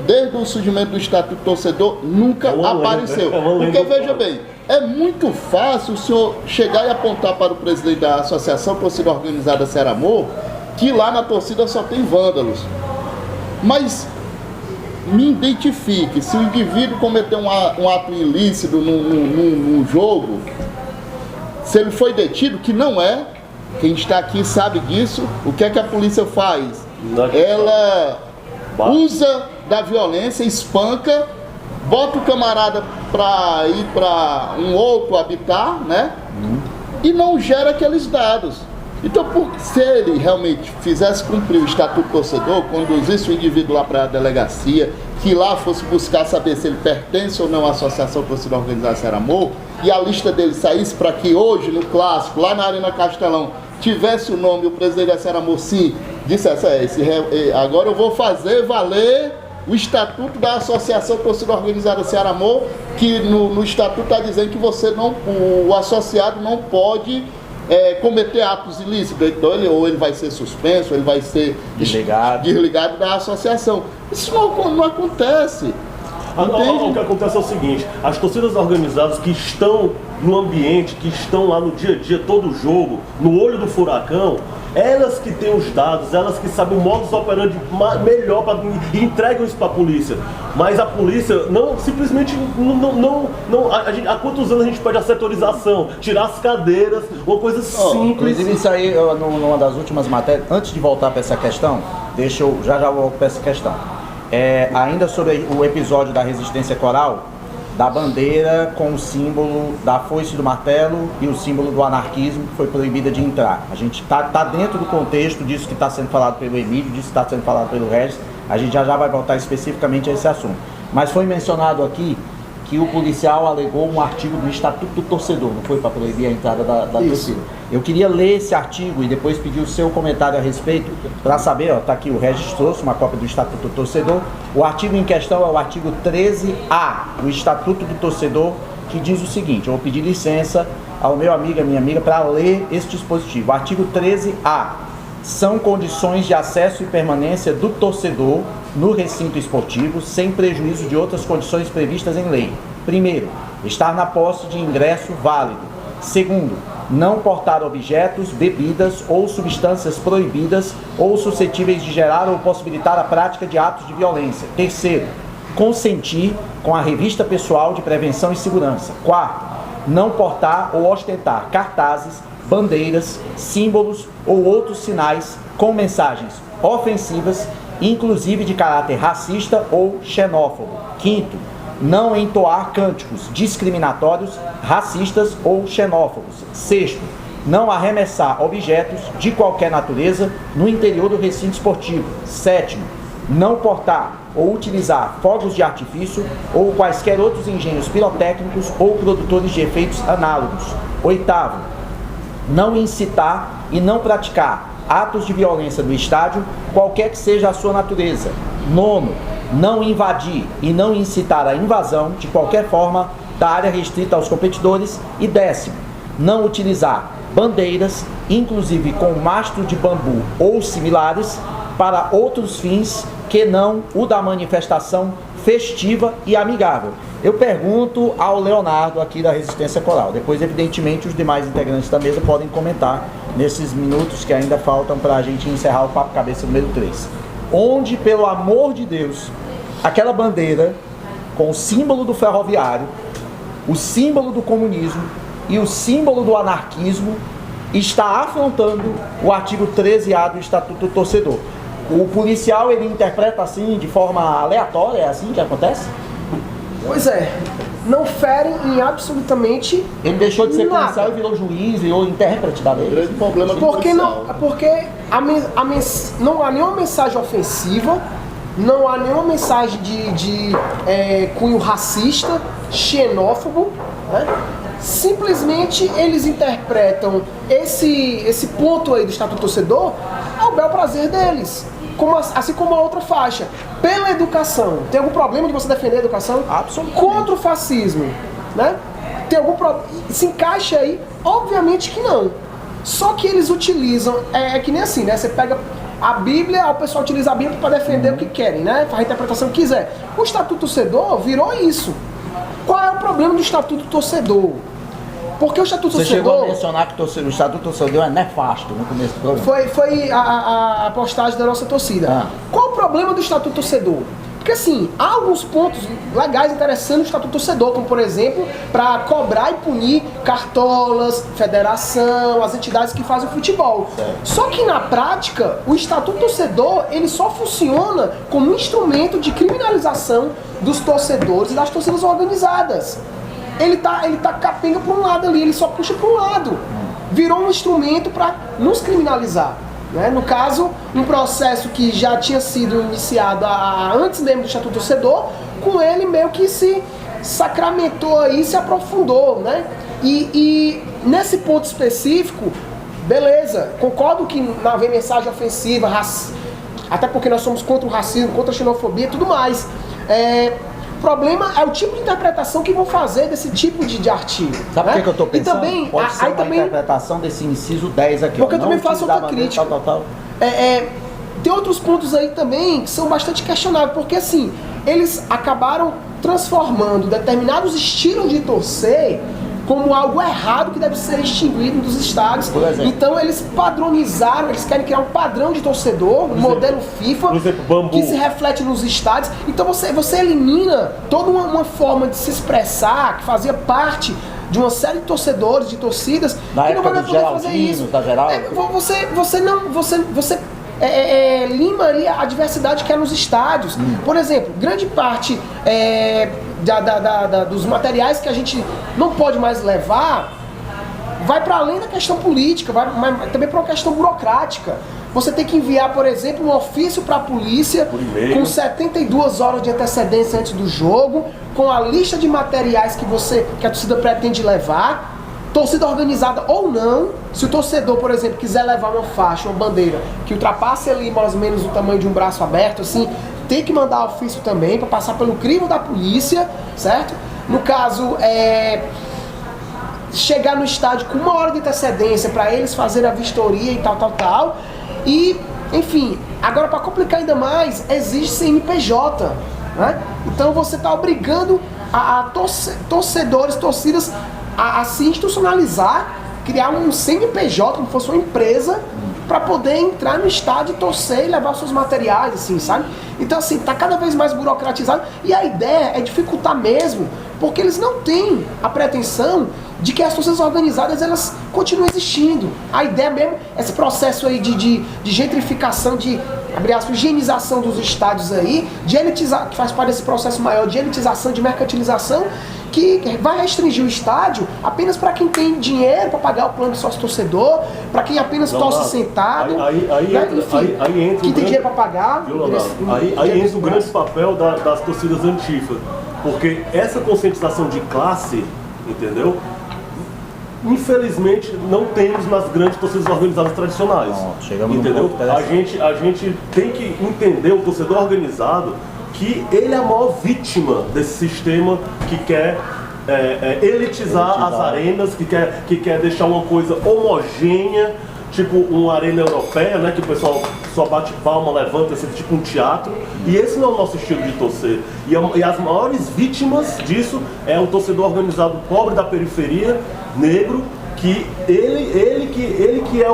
desde o surgimento do Estatuto do Torcedor, nunca apareceu. Porque, veja bem, é muito fácil o senhor chegar e apontar para o presidente da Associação Torcida Organizada Ceará Amor que lá na torcida só tem vândalos. Mas me identifique, se o indivíduo cometeu um ato ilícito num jogo, se ele foi detido, que não é, quem está aqui sabe disso, o que é que a polícia faz? Ela usa da violência, espanca, bota o camarada para ir para um outro habitat, né? E não gera aqueles dados. Então, se ele realmente fizesse cumprir o Estatuto do Torcedor, conduzisse o indivíduo lá para a delegacia, que lá fosse buscar saber se ele pertence ou não à Associação Torcida Organizada Ceará Amor, e a lista dele saísse para que hoje, no Clássico, lá na Arena Castelão, tivesse o nome, o presidente da Ceará Amor, sim, dissesse, agora eu vou fazer valer o Estatuto da Associação Torcida Organizada Ceará Amor, que no Estatuto está dizendo que o associado não pode cometer atos ilícitos, então ele vai ser suspenso, ele vai ser desligado da associação. Isso não acontece. O que acontece é o seguinte, as torcidas organizadas que estão no ambiente, que estão lá no dia a dia, todo jogo, no olho do furacão, elas que têm os dados, elas que sabem o modus operandi melhor e entregam isso para a polícia. Mas a polícia simplesmente não há quantos anos a gente pede a setorização, tirar as cadeiras, uma coisa simples. Inclusive isso aí, numa das últimas matérias, antes de voltar para essa questão, já volto para essa questão. Ainda sobre o episódio da resistência coral, da bandeira com o símbolo da foice do martelo e o símbolo do anarquismo, que foi proibida de entrar. A gente tá dentro do contexto disso que está sendo falado pelo Emílio, disso que está sendo falado pelo Regis. A gente já vai voltar especificamente a esse assunto. mas foi mencionado aqui que o policial alegou um artigo do Estatuto do Torcedor, não foi, para proibir a entrada da torcida. Eu queria ler esse artigo e depois pedir o seu comentário a respeito, para saber, ó, tá aqui o Regis trouxe uma cópia do Estatuto do Torcedor. O artigo em questão é o artigo 13A do Estatuto do Torcedor, que diz o seguinte, eu vou pedir licença ao meu amigo, a minha amiga, para ler esse dispositivo. Artigo 13A. São condições de acesso e permanência do torcedor no recinto esportivo, sem prejuízo de outras condições previstas em lei. Primeiro, estar na posse de ingresso válido. Segundo, não portar objetos, bebidas ou substâncias proibidas ou suscetíveis de gerar ou possibilitar a prática de atos de violência. Terceiro, consentir com a revista pessoal de prevenção e segurança. Quarto, não portar ou ostentar cartazes, bandeiras, símbolos ou outros sinais com mensagens ofensivas, inclusive de caráter racista ou xenófobo. Quinto, não entoar cânticos discriminatórios, racistas ou xenófobos. Sexto, não arremessar objetos de qualquer natureza no interior do recinto esportivo. Sétimo, não portar ou utilizar fogos de artifício ou quaisquer outros engenhos pirotécnicos ou produtores de efeitos análogos. Oitavo, não incitar e não praticar atos de violência no estádio, qualquer que seja a sua natureza. Nono, não invadir e não incitar a invasão de qualquer forma da área restrita aos competidores. E décimo, não utilizar bandeiras, inclusive com mastro de bambu ou similares, para outros fins que não o da manifestação festiva e amigável. Eu pergunto ao Leonardo aqui da Resistência Coral. Depois, evidentemente, os demais integrantes da mesa podem comentar nesses minutos que ainda faltam para a gente encerrar o Papo Cabeça número 3. Onde, pelo amor de Deus, aquela bandeira com o símbolo do ferroviário, o símbolo do comunismo e o símbolo do anarquismo está afrontando o artigo 13A do Estatuto do Torcedor. O policial, ele interpreta assim, de forma aleatória, é assim que acontece? Pois é, não ferem em absolutamente Ele deixou de ser nada. policial e virou juiz, virou intérprete da lei. O grande problema do Porque policial. não há nenhuma mensagem ofensiva, não há nenhuma mensagem de cunho racista, xenófobo, né? Simplesmente eles interpretam esse ponto aí do Estatuto do Torcedor ao bel prazer deles, assim como a outra faixa. Pela educação, tem algum problema de você defender a educação? Absolutamente. Contra o fascismo, né? Tem algum problema? Se encaixa aí? Obviamente que não. Só que eles utilizam, é que nem assim, né? Você pega a Bíblia, o pessoal utiliza a Bíblia para defender o que querem, né? Faz a interpretação que quiser. O Estatuto do Torcedor virou isso. Qual é o problema do Estatuto do Torcedor? Porque o Estatuto do Você chegou a Torcedor... mencionar que o Estatuto do Torcedor é nefasto no começo do programa. Foi a postagem da nossa torcida. Qual o problema do Estatuto do Torcedor? Porque assim, há alguns pontos legais, interessantes no Estatuto do Torcedor, como por exemplo, para cobrar e punir cartolas, federação, as entidades que fazem futebol. Certo. Só que na prática, o Estatuto do Torcedor, ele só funciona como um instrumento de criminalização dos torcedores e das torcidas organizadas. Ele tá capenga para um lado ali, ele só puxa para um lado. Virou um instrumento para nos criminalizar. Né? No caso, um processo que já tinha sido iniciado antes mesmo do Estatuto do Torcedor, com ele meio que se sacramentou aí, se aprofundou. Né? E nesse ponto específico, beleza, concordo que não haver mensagem ofensiva, até porque nós somos contra o racismo, contra a xenofobia e tudo mais. O problema é o tipo de interpretação que vão fazer desse tipo de artigo. Sabe por né? que eu estou pensando? E também, pode ser uma interpretação desse inciso 10 aqui. Porque ó, eu também faço outra crítica. Tem outros pontos aí também que são bastante questionáveis, porque assim, eles acabaram transformando determinados estilos de torcer como algo errado que deve ser extinguido dos estádios. Então eles padronizaram, eles querem criar um padrão de torcedor, um modelo FIFA, por exemplo, bambu, que se reflete nos estádios. Então você elimina toda uma forma de se expressar que fazia parte de uma série de torcedores, de torcidas, na que não vai época poder fazer isso. Da Geral. Você lima ali a diversidade que é nos estádios. Por exemplo, grande parte dos materiais que a gente não pode mais levar vai para além da questão política, vai também para uma questão burocrática. você tem que enviar, por exemplo, um ofício para a polícia com 72 horas de antecedência antes do jogo, com a lista de materiais que a torcida pretende levar. Torcida organizada ou não, se o torcedor, por exemplo, quiser levar uma faixa, uma bandeira que ultrapasse ali mais ou menos o tamanho de um braço aberto, assim, tem que mandar ofício também para passar pelo crivo da polícia, certo? No caso, chegar no estádio com 1 hora de antecedência para eles fazerem a vistoria e tal. E, enfim, agora para complicar ainda mais, existe CNPJ, né? Então você está obrigando torcedores, torcidas a se institucionalizar, criar um CNPJ, como fosse uma empresa, para poder entrar no estádio, torcer e levar seus materiais, assim, sabe? Então, assim, tá cada vez mais burocratizado e a ideia é dificultar mesmo, porque eles não têm a pretensão de que as torcidas organizadas, elas continuem existindo. A ideia mesmo, esse processo aí de gentrificação, de, abre aspas, higienização dos estádios aí, de elitizar, que faz parte desse processo maior de elitização, de mercantilização, que vai restringir o estádio apenas para quem tem dinheiro para pagar o plano de sócio-torcedor, para quem apenas torce sentado, que tem dinheiro para pagar. Aí entra o grande papel das torcidas antifa, porque essa conscientização de classe, entendeu? Infelizmente não temos nas grandes torcidas organizadas tradicionais. Entendeu? A gente tem que entender o torcedor organizado que ele é a maior vítima desse sistema que quer elitizar as arenas, que quer deixar uma coisa homogênea, tipo uma arena europeia, né, que o pessoal só bate palma, levanta, assim, tipo um teatro. E esse não é o nosso estilo de torcer. E as maiores vítimas disso é o torcedor organizado pobre da periferia, negro, que ele que é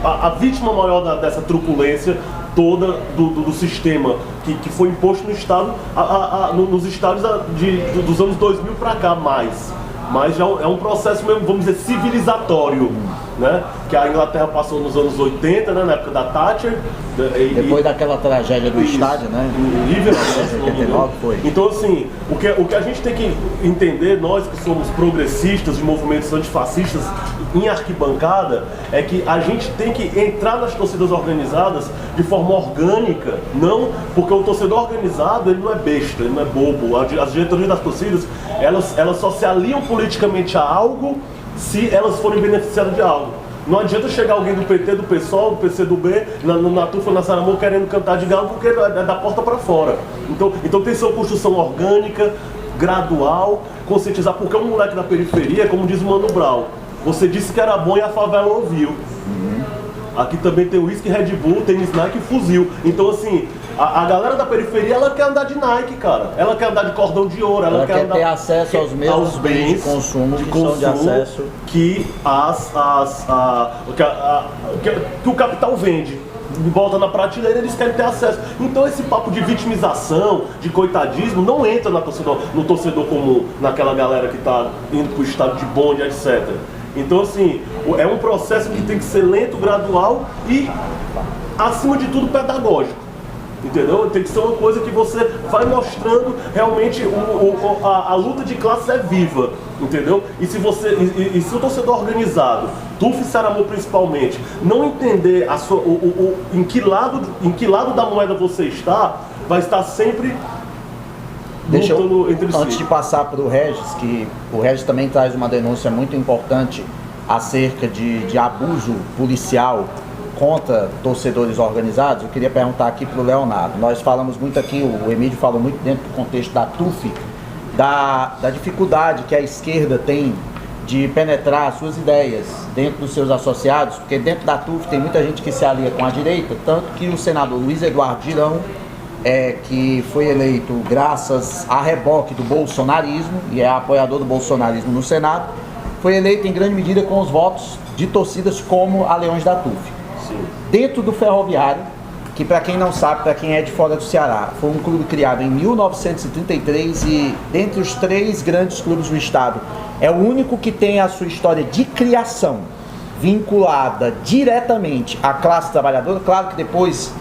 a vítima maior dessa truculência toda do sistema que foi imposto no estado, nos estádios dos anos 2000 para cá, mas já é um processo mesmo, vamos dizer, civilizatório, né? Que a Inglaterra passou nos anos 80, né? Na época da Thatcher. Depois daquela tragédia do estádio, né? Liverpool, 89 foi. Então, assim, o que a gente tem que entender, nós que somos progressistas de movimentos antifascistas em arquibancada, é que a gente tem que entrar nas torcidas organizadas de forma orgânica, não porque o torcedor organizado, ele não é besta, ele não é bobo. As diretorias das torcidas, elas só se aliam politicamente a algo se elas forem beneficiadas de algo. Não adianta chegar alguém do PT, do PSOL, do PCdoB, na Tufa, na Saramô, querendo cantar de galo, porque é da porta para fora. Então tem que ser uma construção orgânica, gradual, conscientizar, porque um moleque da periferia, como diz o Mano Brown, você disse que era bom e a favela ouviu. Aqui também tem whisky, Red Bull, tênis Nike e fuzil. Então, assim, a galera da periferia, ela quer andar de Nike, cara. Ela quer andar de cordão de ouro. Ela quer ter acesso aos mesmos bens de consumo que são de acesso que o capital vende. Volta na prateleira, eles querem ter acesso. Então esse papo de vitimização, de coitadismo, não entra no torcedor comum, naquela galera que está indo pro estado de bonde, etc. Então, assim, é um processo que tem que ser lento, gradual e, acima de tudo, pedagógico. Entendeu? Tem que ser uma coisa que você vai mostrando realmente a luta de classes é viva, entendeu? E se o torcedor organizado, Tufa e Saramô principalmente, não entender em que lado da moeda você está, vai estar sempre lutando entre si. Antes de passar para o Regis, que o Regis também traz uma denúncia muito importante acerca de abuso policial contra torcedores organizados, eu queria perguntar aqui para o Leonardo. Nós falamos muito aqui, o Emílio falou muito dentro do contexto da TUF, da dificuldade que a esquerda tem de penetrar suas ideias dentro dos seus associados, porque dentro da TUF tem muita gente que se alia com a direita, tanto que o senador Luiz Eduardo Girão, que foi eleito graças a reboque do bolsonarismo, e é apoiador do bolsonarismo no Senado, foi eleito em grande medida com os votos de torcidas como a Leões da TUF. Dentro do Ferroviário, que para quem não sabe, para quem é de fora do Ceará, foi um clube criado em 1933 e dentre os 3 grandes clubes do estado, é o único que tem a sua história de criação vinculada diretamente à classe trabalhadora. Claro que depois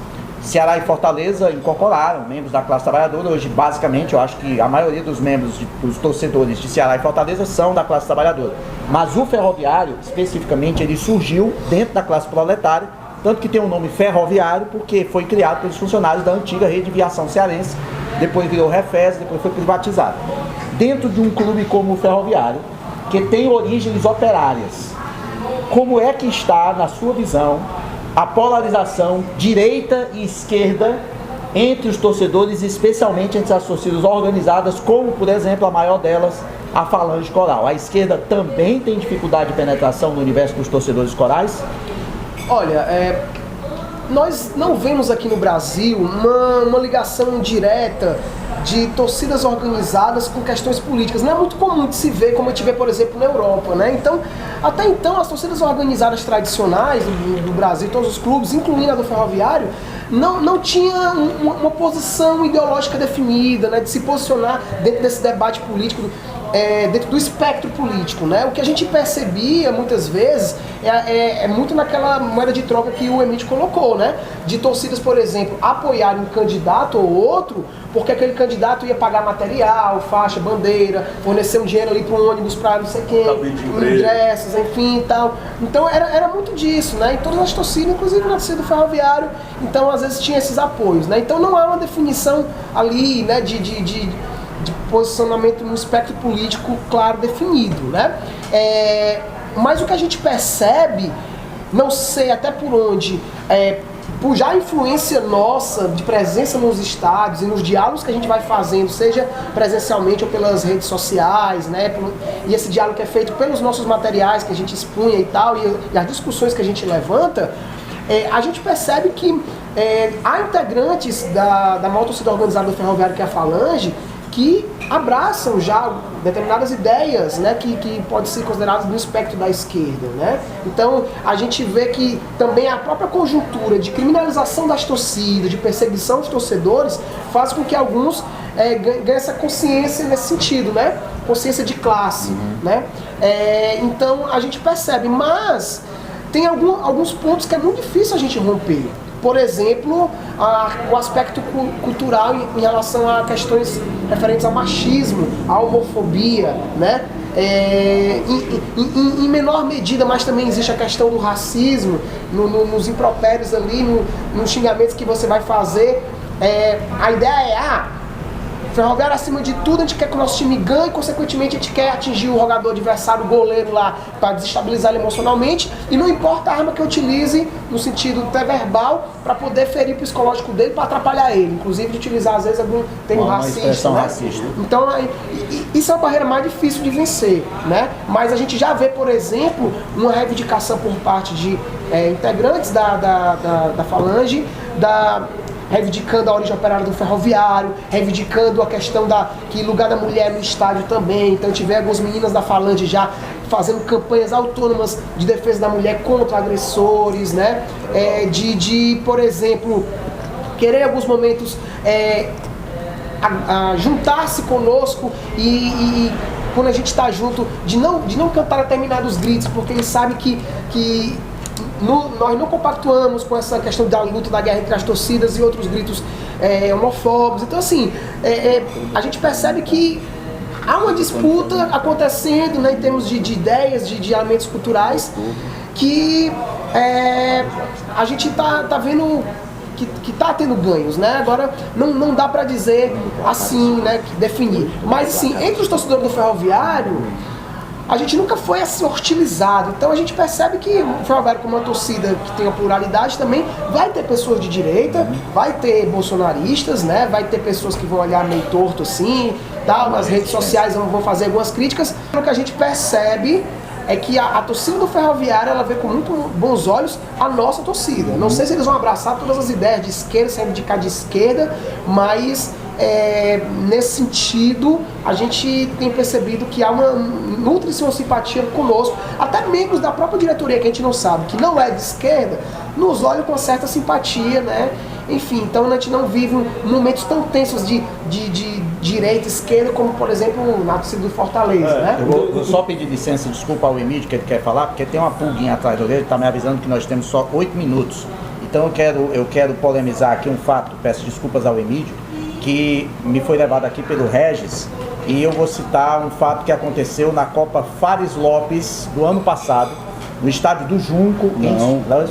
Ceará e Fortaleza incorporaram membros da classe trabalhadora. Hoje, basicamente, eu acho que a maioria dos membros, dos torcedores de Ceará e Fortaleza são da classe trabalhadora. Mas o Ferroviário, especificamente, ele surgiu dentro da classe proletária tanto que tem o nome Ferroviário, porque foi criado pelos funcionários da antiga rede de viação cearense, depois virou Refes, depois foi privatizado. Dentro de um clube como o Ferroviário, que tem origens operárias, como é que está, na sua visão, a polarização direita e esquerda entre os torcedores, especialmente entre as torcidas organizadas, como, por exemplo, a maior delas, a Falange Coral? A esquerda também tem dificuldade de penetração no universo dos torcedores corais? Olha, nós não vemos aqui no Brasil uma ligação direta de torcidas organizadas com questões políticas. Não é muito comum de se ver, como a gente vê, por exemplo, na Europa, né? Então, até então, as torcidas organizadas tradicionais do Brasil, todos os clubes, incluindo a do Ferroviário, não tinha uma posição ideológica definida, né, de se posicionar dentro desse debate político, dentro do espectro político, né? O que a gente percebia muitas vezes é muito naquela moeda de troca que o Emílio colocou, né? De torcidas, por exemplo, apoiarem um candidato ou outro, porque aquele candidato ia pagar material, faixa, bandeira, fornecer um dinheiro ali para um ônibus para não sei quem, ingressos, enfim e tal. Então era muito disso, né? Em todas as torcidas, inclusive na torcida do Ferroviário, então às vezes tinha esses apoios, né? Então não há uma definição ali, né, de posicionamento no espectro político claro definido, né? Mas o que a gente percebe, não sei até por onde, por já a influência nossa de presença nos estádios e nos diálogos que a gente vai fazendo, seja presencialmente ou pelas redes sociais, né? E esse diálogo que é feito pelos nossos materiais que a gente expunha e tal, e as discussões que a gente levanta, a gente percebe que há integrantes da maior torcida organizada do Ferroviário, que é a Falange, que abraçam já determinadas ideias, né, que podem ser consideradas no espectro da esquerda, né? Então a gente vê que também a própria conjuntura de criminalização das torcidas, de perseguição dos torcedores, faz com que alguns ganhem essa consciência nesse sentido, né? Consciência de classe, né? Então a gente percebe, mas tem alguns pontos que é muito difícil a gente romper. Por exemplo, o aspecto cultural em relação a questões referentes ao machismo, à homofobia, né? Em menor medida, mas também existe a questão do racismo, nos impropérios ali, nos xingamentos que você vai fazer. A ideia Ferroviário, acima de tudo, a gente quer que o nosso time ganhe, consequentemente a gente quer atingir o jogador adversário, o goleiro lá, para desestabilizar ele emocionalmente, e não importa a arma que eu utilize, no sentido até verbal, para poder ferir o psicológico dele, para atrapalhar ele, inclusive de utilizar às vezes algum termo racista, né? Então, isso é uma barreira mais difícil de vencer, né? Mas a gente já vê, por exemplo, uma reivindicação por parte de integrantes da Falange, reivindicando a origem operária do Ferroviário, reivindicando a questão que lugar da mulher no estádio também. Então tiver algumas meninas da Falange já fazendo campanhas autônomas de defesa da mulher contra agressores, né? Por exemplo, querer em alguns momentos juntar-se conosco e quando a gente está junto, de não cantar determinados gritos, porque eles sabem que nós não compactuamos com essa questão da luta, da guerra entre as torcidas e outros gritos homofóbicos. Então, assim, a gente percebe que há uma disputa acontecendo, né, em termos de ideias, de elementos culturais, que a gente tá vendo que tá tendo ganhos, né? Agora, não dá para dizer assim, né, definir. Mas, assim, entre os torcedores do Ferroviário, a gente nunca foi assim hostilizado, então a gente percebe que o Ferroviário, como uma torcida que tem uma pluralidade, também vai ter pessoas de direita, vai ter bolsonaristas, né? Vai ter pessoas que vão olhar meio torto assim, tal, nas redes sociais vão fazer algumas críticas. O que a gente percebe é que a torcida do Ferroviário, ela vê com muito bons olhos a nossa torcida. Não sei se eles vão abraçar todas as ideias de esquerda, se reivindicar de esquerda, mas nesse sentido a gente tem percebido que há nutre-se uma simpatia conosco, até membros da própria diretoria que a gente não sabe, que não é de esquerda, nos olham com certa simpatia, né? Enfim, então a gente não vive momentos tão tensos de direita e esquerda como, por exemplo, na torcida do Fortaleza, né? Eu vou só pedir licença, desculpa ao Emílio que ele quer falar, porque tem uma pulguinha atrás dele, ele está me avisando que nós temos só 8 minutos. Então eu quero polemizar aqui um fato, peço desculpas ao Emílio, que me foi levado aqui pelo Regis, e eu vou citar um fato que aconteceu na Copa Fares Lopes do ano passado, no estádio do Junco.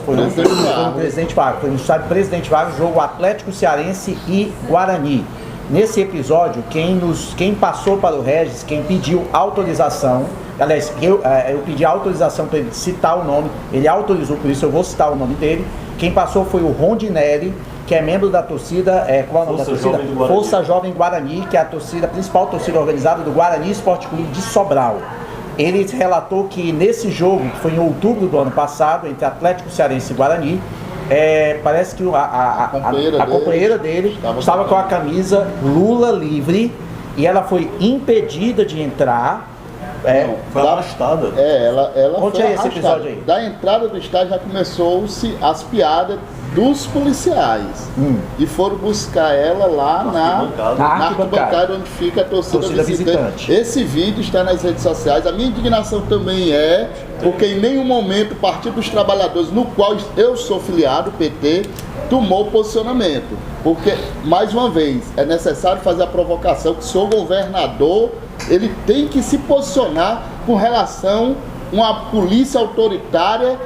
Foi no Presidente Vargas. Foi no estádio Presidente Vargas, jogo Atlético Cearense e Guarani. Nesse episódio, quem passou para o Regis, quem pediu autorização, aliás, eu pedi autorização para ele citar o nome, ele autorizou, por isso eu vou citar o nome dele. Quem passou foi o Rondinelli, que é membro da torcida, qual é o nome da torcida? Força Jovem Guarani, que é a principal torcida organizada do Guarani Esporte Clube de Sobral. Ele relatou que nesse jogo, que foi em outubro do ano passado, entre Atlético Cearense e Guarani, parece que a companheira dele estava com a camisa Lula livre e ela foi impedida de entrar. Foi arrastada. Ela Conte foi aí esse episódio aí. Da entrada do estádio já começou-se as piadas dos policiais. E foram buscar ela lá na arquibancada onde fica a torcida visitante. Esse vídeo está nas redes sociais. A minha indignação também porque em nenhum momento o Partido dos Trabalhadores, no qual eu sou filiado, o PT, tomou posicionamento. Porque, mais uma vez, é necessário fazer a provocação que o seu governador, ele tem que se posicionar com relação a uma polícia autoritária,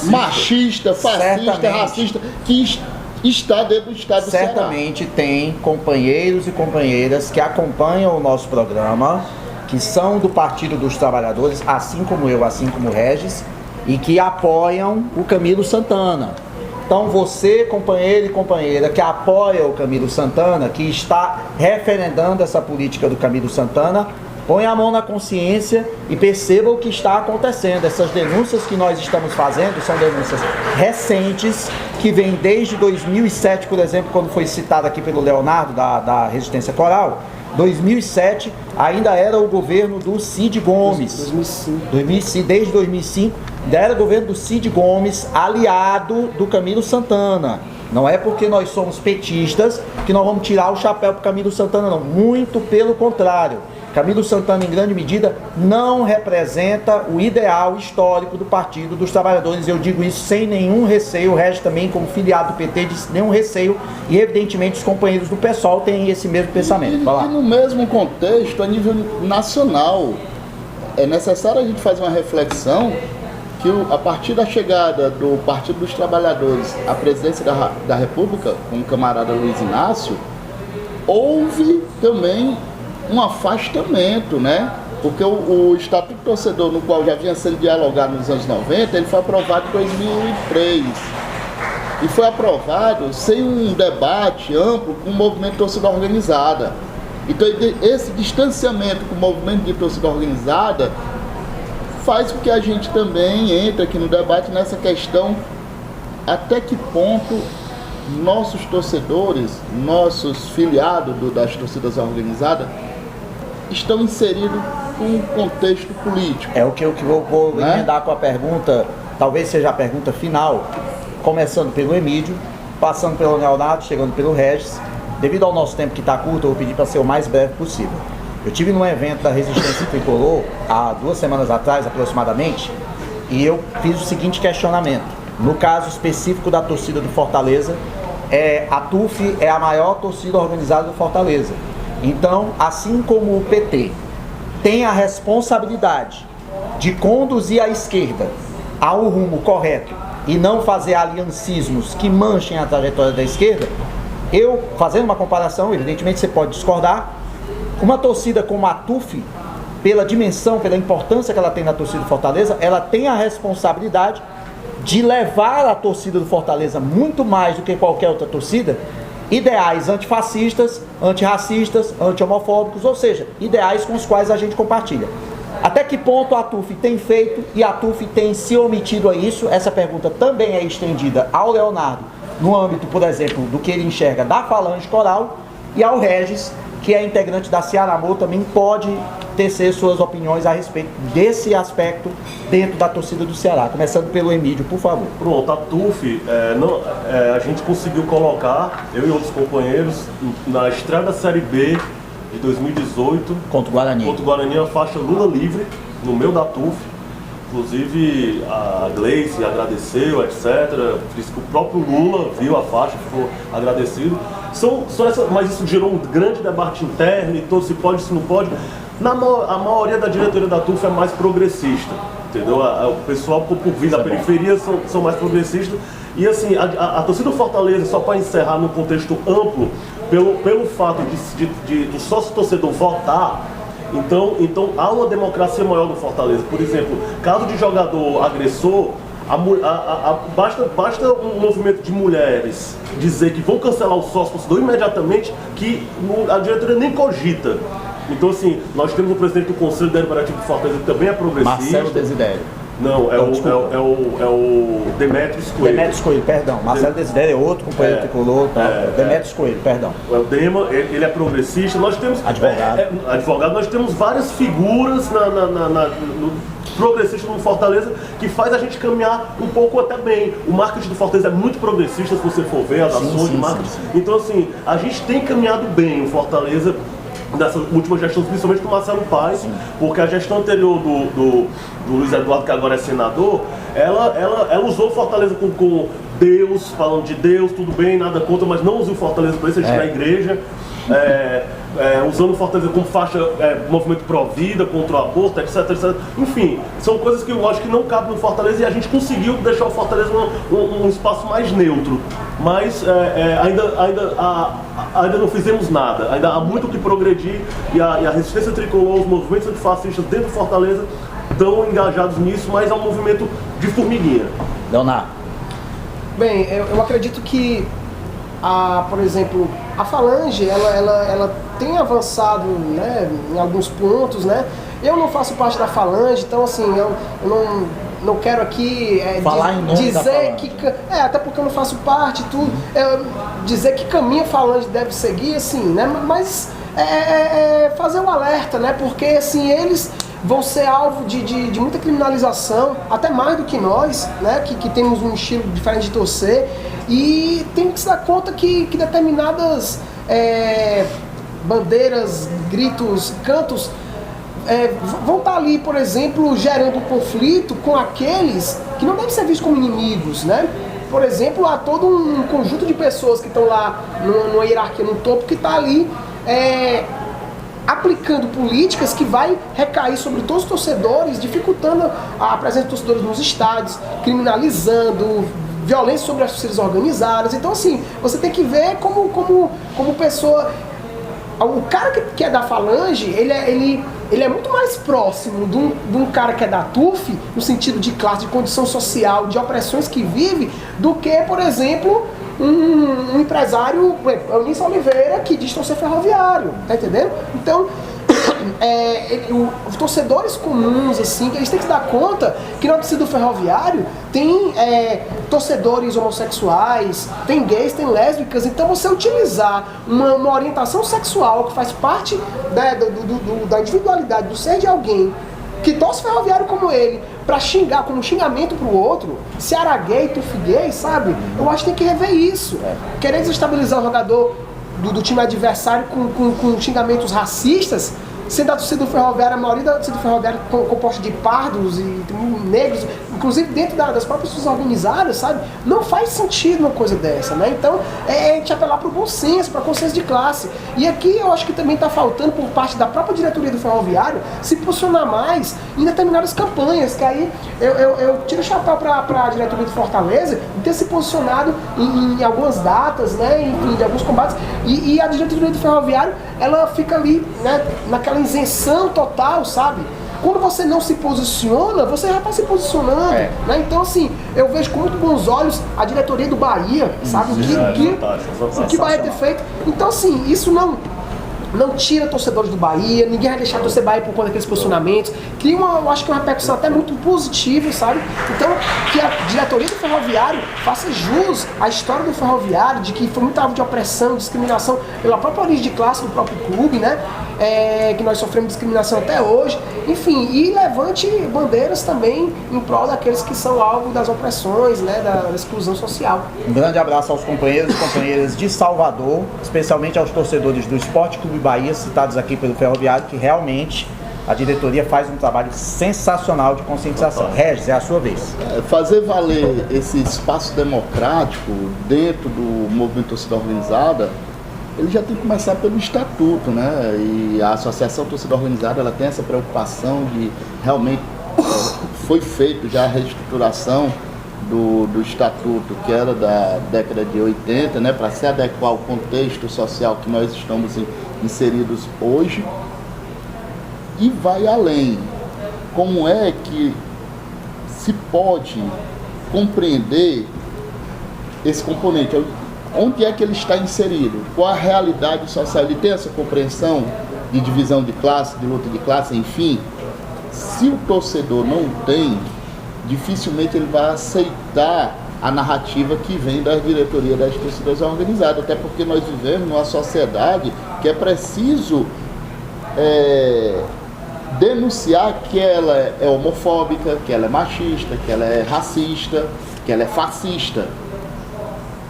machista, fascista, racista, que está dentro do estado do Ceará. Certamente tem companheiros e companheiras que acompanham o nosso programa, que são do Partido dos Trabalhadores, assim como eu, assim como o Regis, e que apoiam o Camilo Santana. Então você, companheiro e companheira, que apoia o Camilo Santana, que está referendando essa política do Camilo Santana, põe a mão na consciência e perceba o que está acontecendo. Essas denúncias que nós estamos fazendo são denúncias recentes, que vêm desde 2007, por exemplo, quando foi citado aqui pelo Leonardo, da Resistência Coral. 2007 ainda era o governo do Cid Gomes. 2005. Desde 2005 ainda era o governo do Cid Gomes, aliado do Camilo Santana. Não é porque nós somos petistas que nós vamos tirar o chapéu para o Camilo Santana, não. Muito pelo contrário. Camilo Santana, em grande medida, não representa o ideal histórico do Partido dos Trabalhadores. Eu digo isso sem nenhum receio. O Regis também, como filiado do PT, disse nenhum receio. E, evidentemente, os companheiros do PSOL têm esse mesmo pensamento. E no mesmo contexto, a nível nacional, é necessário a gente fazer uma reflexão que, a partir da chegada do Partido dos Trabalhadores à presidência da República, com o camarada Luiz Inácio, houve também um afastamento, né? Porque o Estatuto Torcedor, no qual já vinha sendo dialogado nos anos 90, ele foi aprovado em 2003. E foi aprovado sem um debate amplo com o movimento torcida organizada. Então, esse distanciamento com o movimento de torcida organizada faz com que a gente também entre aqui no debate nessa questão até que ponto nossos torcedores, nossos filiados das torcidas organizadas, estão inseridos num contexto político. É o que eu vou emendar com a pergunta, talvez seja a pergunta final, começando pelo Emílio, passando pelo Leonardo, chegando pelo Regis. Devido ao nosso tempo que está curto, eu vou pedir para ser o mais breve possível. Eu tive num evento da Resistência Tricolor, há 2 semanas atrás aproximadamente, e eu fiz o seguinte questionamento. No caso específico da torcida do Fortaleza, a TUF é a maior torcida organizada do Fortaleza. Então, assim como o PT tem a responsabilidade de conduzir a esquerda ao rumo correto e não fazer aliancismos que manchem a trajetória da esquerda, eu, fazendo uma comparação, evidentemente você pode discordar, uma torcida como a TUF, pela dimensão, pela importância que ela tem na torcida do Fortaleza, ela tem a responsabilidade de levar a torcida do Fortaleza, muito mais do que qualquer outra torcida, ideais antifascistas, antirracistas, anti-homofóbicos, ou seja, ideais com os quais a gente compartilha. Até que ponto a TUF tem feito e a TUF tem se omitido a isso? Essa pergunta também é estendida ao Leonardo, no âmbito, por exemplo, do que ele enxerga da Falange Coral, e ao Regis, que é integrante da Ciaramor, também pode tecer suas opiniões a respeito desse aspecto dentro da torcida do Ceará. Começando pelo Emílio, por favor. Pronto, a TUF, a gente conseguiu colocar, eu e outros companheiros, na estreia da Série B de 2018, contra o Guarani. Contra o Guarani, a faixa Lula livre, no meio da TUF. Inclusive a Gleice agradeceu, etc. Diz que o próprio Lula viu a faixa, ficou agradecido. Mas isso gerou um grande debate interno, e todo se pode, se não pode. A maioria da diretoria da TUF é mais progressista. entendeu? O pessoal por vir da periferia são mais progressistas. E assim, a torcida do Fortaleza, só para encerrar no contexto amplo, pelo fato do sócio-torcedor votar, então há uma democracia maior no Fortaleza. Por exemplo, caso de jogador agressor, basta um movimento de mulheres dizer que vão cancelar o sócio-torcedor imediatamente, que a diretoria nem cogita. Então assim, nós temos o presidente do Conselho Deliberativo do Fortaleza, que também é progressista. Marcelo Desidério. Não, é o Demetrios Coelho. Demetrios Coelho, perdão. Marcelo Desidério é outro companheiro tricolor. Demetrios Coelho, perdão. O Dema, ele é progressista. Nós temos advogado. Nós temos várias figuras no progressista no Fortaleza que faz a gente caminhar um pouco até bem. O marketing do Fortaleza é muito progressista, se você for ver as ações de marketing. Sim. Então assim, a gente tem caminhado bem o Fortaleza dessa última gestão, principalmente com o Marcelo Paes, porque a gestão anterior do Luiz Eduardo, que agora é senador, ela usou o Fortaleza com Deus, falando de Deus, tudo bem, nada contra, mas não usou o Fortaleza para isso, a gente na igreja, usando o Fortaleza como faixa, movimento pró-vida, contra o aborto, etc, etc. Enfim, são coisas que eu acho que não cabem no Fortaleza e a gente conseguiu deixar o Fortaleza um espaço mais neutro, mas ainda não fizemos nada, ainda há muito o que progredir e a resistência tricolor, os movimentos antifascistas dentro do Fortaleza estão engajados nisso, mas é um movimento de formiguinha. Leonardo. Bem, eu acredito que, por exemplo, a Falange, ela tem avançado, né, em alguns pontos, né? Eu não faço parte da Falange, então assim, eu não quero aqui falar em nome dizer que... até porque eu não faço parte, tudo. Dizer que caminho a Falange deve seguir, assim, né? Mas fazer um alerta, né? Porque, assim, eles vão ser alvo de muita criminalização, até mais do que nós, né? Que temos um estilo diferente de torcer. E tem que se dar conta que determinadas bandeiras, gritos, cantos vão estar ali, por exemplo, gerando conflito com aqueles que não devem ser vistos como inimigos, né? Por exemplo, há todo um conjunto de pessoas que estão lá numa hierarquia, no topo, que está ali aplicando políticas que vai recair sobre todos os torcedores, dificultando a presença dos torcedores nos estádios, criminalizando, violência sobre as torcidas organizadas. Então, assim, você tem que ver como pessoa... O cara que é da Falange, ele é muito mais próximo de um cara que é da TUF, no sentido de classe, de condição social, de opressões que vive, do que, por exemplo, um empresário, Eunice Oliveira, que diz torcer ferroviário, tá entendendo? Então, os torcedores comuns, assim, que eles têm que se dar conta que na torcida do ferroviário tem torcedores homossexuais, tem gays, tem lésbicas. Então você utilizar uma orientação sexual que faz parte da individualidade, do ser de alguém que torce ferroviário como ele, pra xingar, como um xingamento pro outro, Ceará gay, Tuf gay, sabe? Eu acho que tem que rever isso. Querer desestabilizar o jogador do time adversário com xingamentos racistas, sendo a torcida do ferroviário, a maioria da torcida do ferroviário composta de pardos e negros, inclusive dentro das próprias torcidas organizadas, sabe? Não faz sentido uma coisa dessa, né? Então, a gente apelar para o bom senso, para o consenso de classe. E aqui eu acho que também está faltando, por parte da própria diretoria do ferroviário, se posicionar mais em determinadas campanhas, que aí eu tiro o chapéu para a diretoria do Fortaleza de ter se posicionado em algumas datas, né? Enfim, de alguns combates. E a diretoria do ferroviário, ela fica ali, né, naquela isenção total, sabe? Quando você não se posiciona, você já está se posicionando, né? Então, assim, eu vejo com muito bons olhos a diretoria do Bahia, sabe? O que Bahia ter feito. Então, assim, isso não tira torcedores do Bahia, ninguém vai deixar de torcer Bahia por conta daqueles posicionamentos. Cria eu acho que uma repercussão até muito positiva, sabe? Então, que a diretoria do ferroviário faça jus à história do ferroviário, de que foi muito alvo de opressão, discriminação pela própria origem de classe do próprio clube, né? Que nós sofremos discriminação até hoje. Enfim, e levante bandeiras também em prol daqueles que são alvo das opressões, né? Da exclusão social. Um grande abraço aos companheiros e companheiras de Salvador, especialmente aos torcedores do Esporte Clube Bahia, citados aqui pelo Ferroviário, que realmente a diretoria faz um trabalho sensacional de conscientização. Regis, é a sua vez. Fazer valer esse espaço democrático dentro do movimento torcida organizada, ele já tem que começar pelo estatuto, né? E a Associação Torcida Organizada, ela tem essa preocupação de realmente foi feito já a reestruturação do estatuto, que era da década de 80, né, para se adequar ao contexto social que nós estamos inseridos hoje, e vai além. Como é que se pode compreender esse componente? Onde é que ele está inserido? Qual a realidade social? Ele tem essa compreensão de divisão de classe, de luta de classe, enfim? Se o torcedor não tem, dificilmente ele vai aceitar a narrativa que vem da diretoria das torcidas organizadas, até porque nós vivemos numa sociedade que é preciso denunciar que ela é homofóbica, que ela é machista, que ela é racista, que ela é fascista.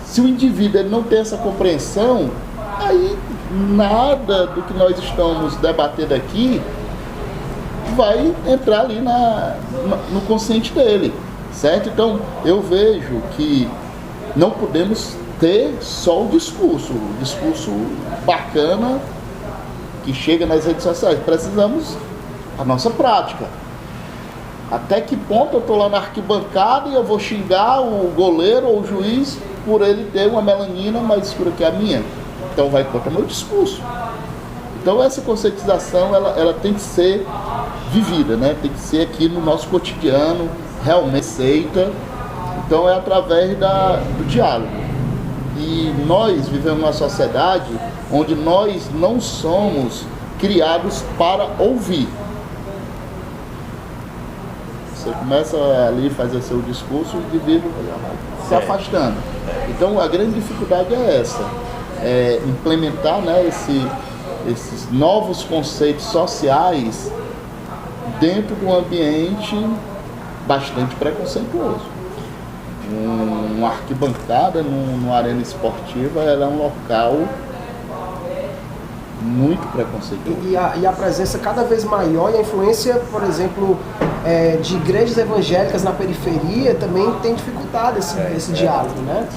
Se o indivíduo ele não tem essa compreensão, aí nada do que nós estamos debatendo aqui vai entrar ali no consciente dele, certo? Então, eu vejo que não podemos ter só o discurso bacana que chega nas redes sociais. Precisamos a nossa prática. Até que ponto eu estou lá na arquibancada e eu vou xingar o goleiro ou o juiz por ele ter uma melanina mais escura que a minha? Então vai contra o meu discurso. Então essa conscientização ela tem que ser vivida, né? Tem que ser aqui no nosso cotidiano, realmente aceita. Então é através do diálogo. E nós vivemos numa sociedade onde nós não somos criados para ouvir. Você começa ali a fazer seu discurso, o indivíduo se afastando. Então a grande dificuldade é essa, implementar, né, esses novos conceitos sociais dentro de um ambiente bastante preconceituoso. Uma arquibancada numa arena esportiva, ela é um local muito preconceituoso. E a presença cada vez maior e a influência, por exemplo, de igrejas evangélicas na periferia também tem dificultado esse diálogo, né?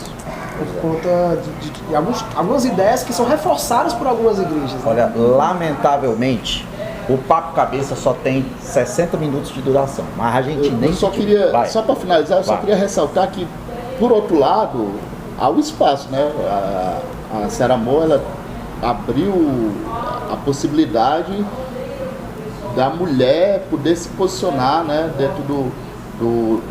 Por conta de algumas ideias que são reforçadas por algumas igrejas. Né? Olha, lamentavelmente, o Papo Cabeça só tem 60 minutos de duração, mas a gente nem... Só para finalizar, eu só queria ressaltar que, por outro lado, há o espaço, né? A Seara Amor, ela abriu a possibilidade da mulher poder se posicionar, né, dentro do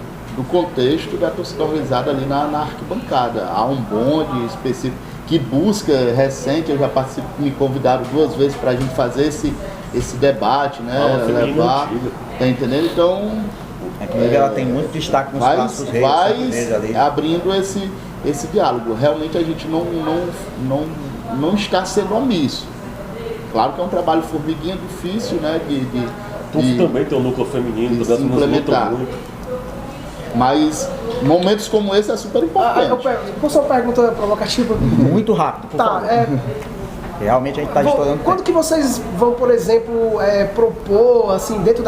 contexto da torcida organizada ali na arquibancada. Há um bonde específico que busca, recente, eu já participo, me convidaram 2 vezes para a gente fazer esse debate, né, levar, tá entendendo? Então, ela tem muito destaque nos passos reis, vai abrindo esse diálogo. Realmente a gente não está sendo omisso. Claro que é um trabalho formiguinha difícil, né, TUF também tem um núcleo feminino, de implementar. Mas momentos como esse é super importante. Posso uma pergunta provocativa? Muito rápido, por favor. Realmente a gente está estourando. Quando que vocês vão, por exemplo, propor, assim, dentro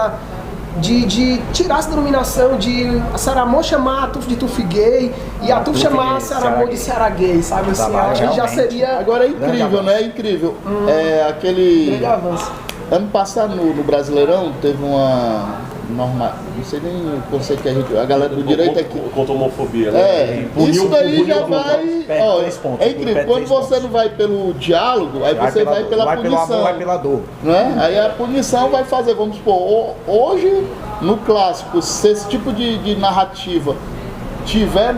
de tirar essa denominação de a Seara Amor chamar a TUF de TUF gay e a TUF chamar a Seara Amor de Seara gay, sabe? Assim, acho que já seria... Agora é incrível, né? É incrível. Grande avanço. Ano passado no Brasileirão teve uma norma, não sei nem o conceito que a galera do direito aqui. Contra a homofobia, né? Isso daí já vai. É incrível. Quando você não vai pelo diálogo, aí você vai pela punição. Vai pela dor. Né? Aí a punição vai fazer, vamos supor, hoje no clássico, se esse tipo de narrativa tiver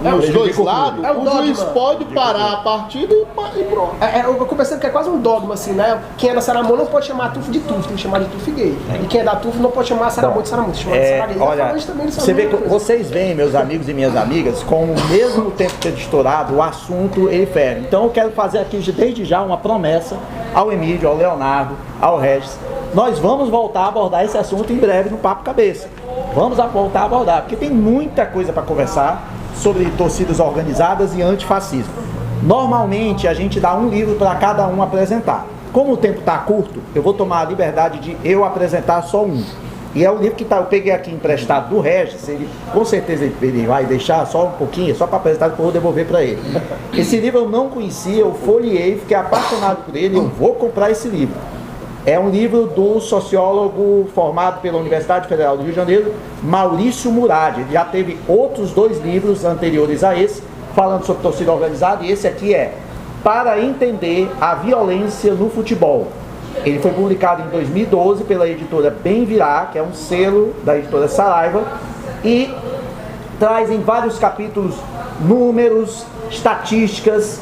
nos dois lados, o juiz pode parar a partida e pronto. Eu tô pensando que é quase um dogma, assim, né? Quem é da Seara Amor não pode chamar a TUF de TUF, tem que chamar de TUF gay. E quem é da TUF não pode chamar a Seara Amor de Seara Amor, tem que chamar de Seara gay. Olha, você vê que vocês veem, meus amigos e minhas amigas, com o mesmo tempo de ter estourado, o assunto ele fere. Então eu quero fazer aqui desde já uma promessa ao Emílio, ao Leonardo, ao Regis. Nós vamos voltar a abordar esse assunto em breve no Papo Cabeça. Vamos voltar a abordar, porque tem muita coisa para conversar sobre torcidas organizadas e antifascismo. Normalmente a gente dá um livro para cada um apresentar. Como o tempo está curto, eu vou tomar a liberdade de eu apresentar só um. E é o livro que eu peguei aqui emprestado do Regis, com certeza ele vai deixar só um pouquinho, só para apresentar, depois eu vou devolver para ele. Esse livro eu não conhecia, eu folheei, fiquei apaixonado por ele, eu vou comprar esse livro. É um livro do sociólogo formado pela Universidade Federal do Rio de Janeiro, Maurício Murad. Ele já teve outros 2 livros anteriores a esse, falando sobre torcida organizada, e esse aqui é Para Entender a Violência no Futebol. Ele foi publicado em 2012 pela editora Bem Virá, que é um selo da editora Saraiva, e traz em vários capítulos números, estatísticas,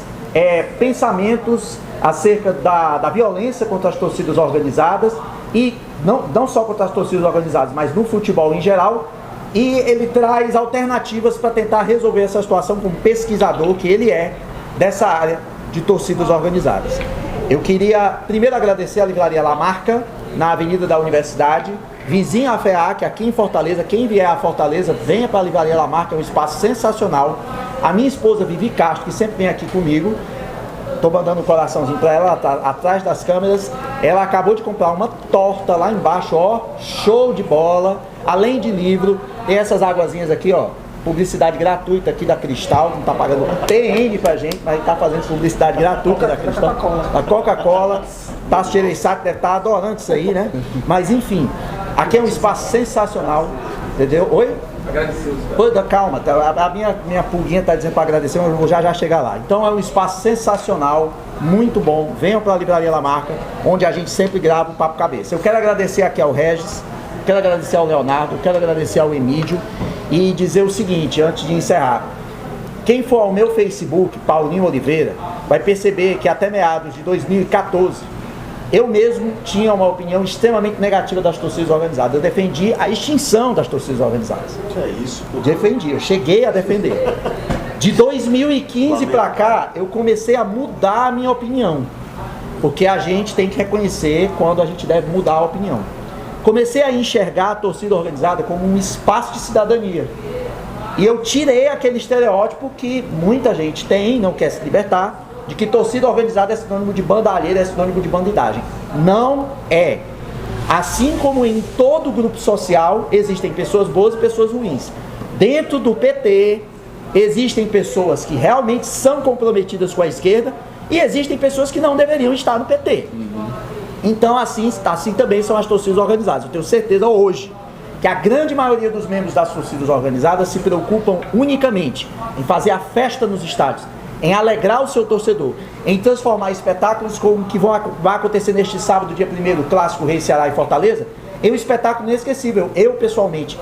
pensamentos acerca da violência contra as torcidas organizadas, e não só contra as torcidas organizadas, mas no futebol em geral, e ele traz alternativas para tentar resolver essa situação como pesquisador que ele é dessa área de torcidas organizadas. Eu queria primeiro agradecer a Livraria La Marca, na Avenida da Universidade, vizinha à FEAC, aqui em Fortaleza. Quem vier a Fortaleza, venha para a Livraria La Marca, é um espaço sensacional. A minha esposa Vivi Castro, que sempre vem aqui comigo, estou mandando um coraçãozinho para ela, tá atrás das câmeras. Ela acabou de comprar uma torta lá embaixo, ó, show de bola. Além de livro, tem essas águazinhas aqui, ó, publicidade gratuita aqui da Cristal, não está pagando um TN pra gente, mas está fazendo publicidade gratuita da Cristal, da Coca-Cola. Tasso Gereissati deve estar adorando isso aí, né? Mas enfim, aqui é um espaço sensacional, entendeu? Oi? Agradecer. Calma, a minha pulguinha está dizendo para agradecer, mas eu vou já chegar lá. Então é um espaço sensacional, muito bom. Venham para a Livraria La Marca, onde a gente sempre grava o Papo Cabeça. Eu quero agradecer aqui ao Regis, quero agradecer ao Leonardo, quero agradecer ao Emídio e dizer o seguinte, antes de encerrar. Quem for ao meu Facebook, Paulinho Oliveira, vai perceber que até meados de 2014, eu mesmo tinha uma opinião extremamente negativa das torcidas organizadas. Eu defendi a extinção das torcidas organizadas. Que é isso? Defendi, eu cheguei a defender. De 2015 para cá, eu comecei a mudar a minha opinião. Porque a gente tem que reconhecer quando a gente deve mudar a opinião. Comecei a enxergar a torcida organizada como um espaço de cidadania. E eu tirei aquele estereótipo que muita gente tem, não quer se libertar, de que torcida organizada é sinônimo de bandalheira, é sinônimo de bandidagem. Não é. Assim como em todo grupo social, existem pessoas boas e pessoas ruins. Dentro do PT, existem pessoas que realmente são comprometidas com a esquerda e existem pessoas que não deveriam estar no PT. Então, assim também são as torcidas organizadas. Eu tenho certeza hoje que a grande maioria dos membros das torcidas organizadas se preocupam unicamente em fazer a festa nos estádios, em alegrar o seu torcedor, em transformar espetáculos como o que vai acontecer neste sábado, dia 1º, o Clássico Rei Ceará e Fortaleza, em um espetáculo inesquecível. Eu, pessoalmente,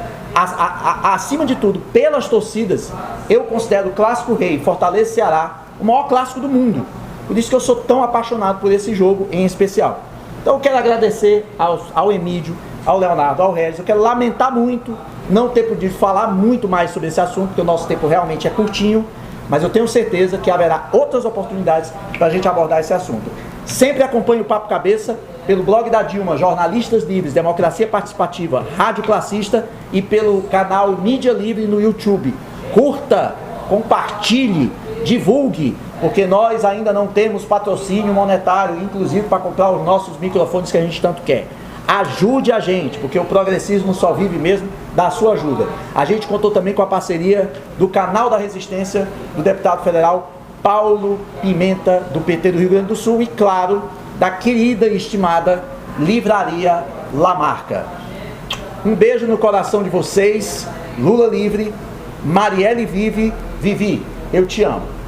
acima de tudo, pelas torcidas, eu considero o Clássico Rei Fortaleza e Ceará o maior clássico do mundo. Por isso que eu sou tão apaixonado por esse jogo em especial. Então eu quero agradecer ao Emídio, ao Leonardo, ao Regis. Eu quero lamentar muito não ter podido falar muito mais sobre esse assunto, porque o nosso tempo realmente é curtinho, mas eu tenho certeza que haverá outras oportunidades para a gente abordar esse assunto. Sempre acompanhe o Papo Cabeça pelo blog da Dilma, Jornalistas Livres, Democracia Participativa, Rádio Classista, e pelo canal Mídia Livre no YouTube. Curta, compartilhe, divulgue, porque nós ainda não temos patrocínio monetário, inclusive para comprar os nossos microfones que a gente tanto quer. Ajude a gente, porque o progressismo só vive mesmo da sua ajuda. A gente contou também com a parceria do Canal da Resistência, do deputado federal Paulo Pimenta, do PT do Rio Grande do Sul, e claro, da querida e estimada Livraria La Marca. Um beijo no coração de vocês. Lula livre, Marielle vive, Vivi, eu te amo.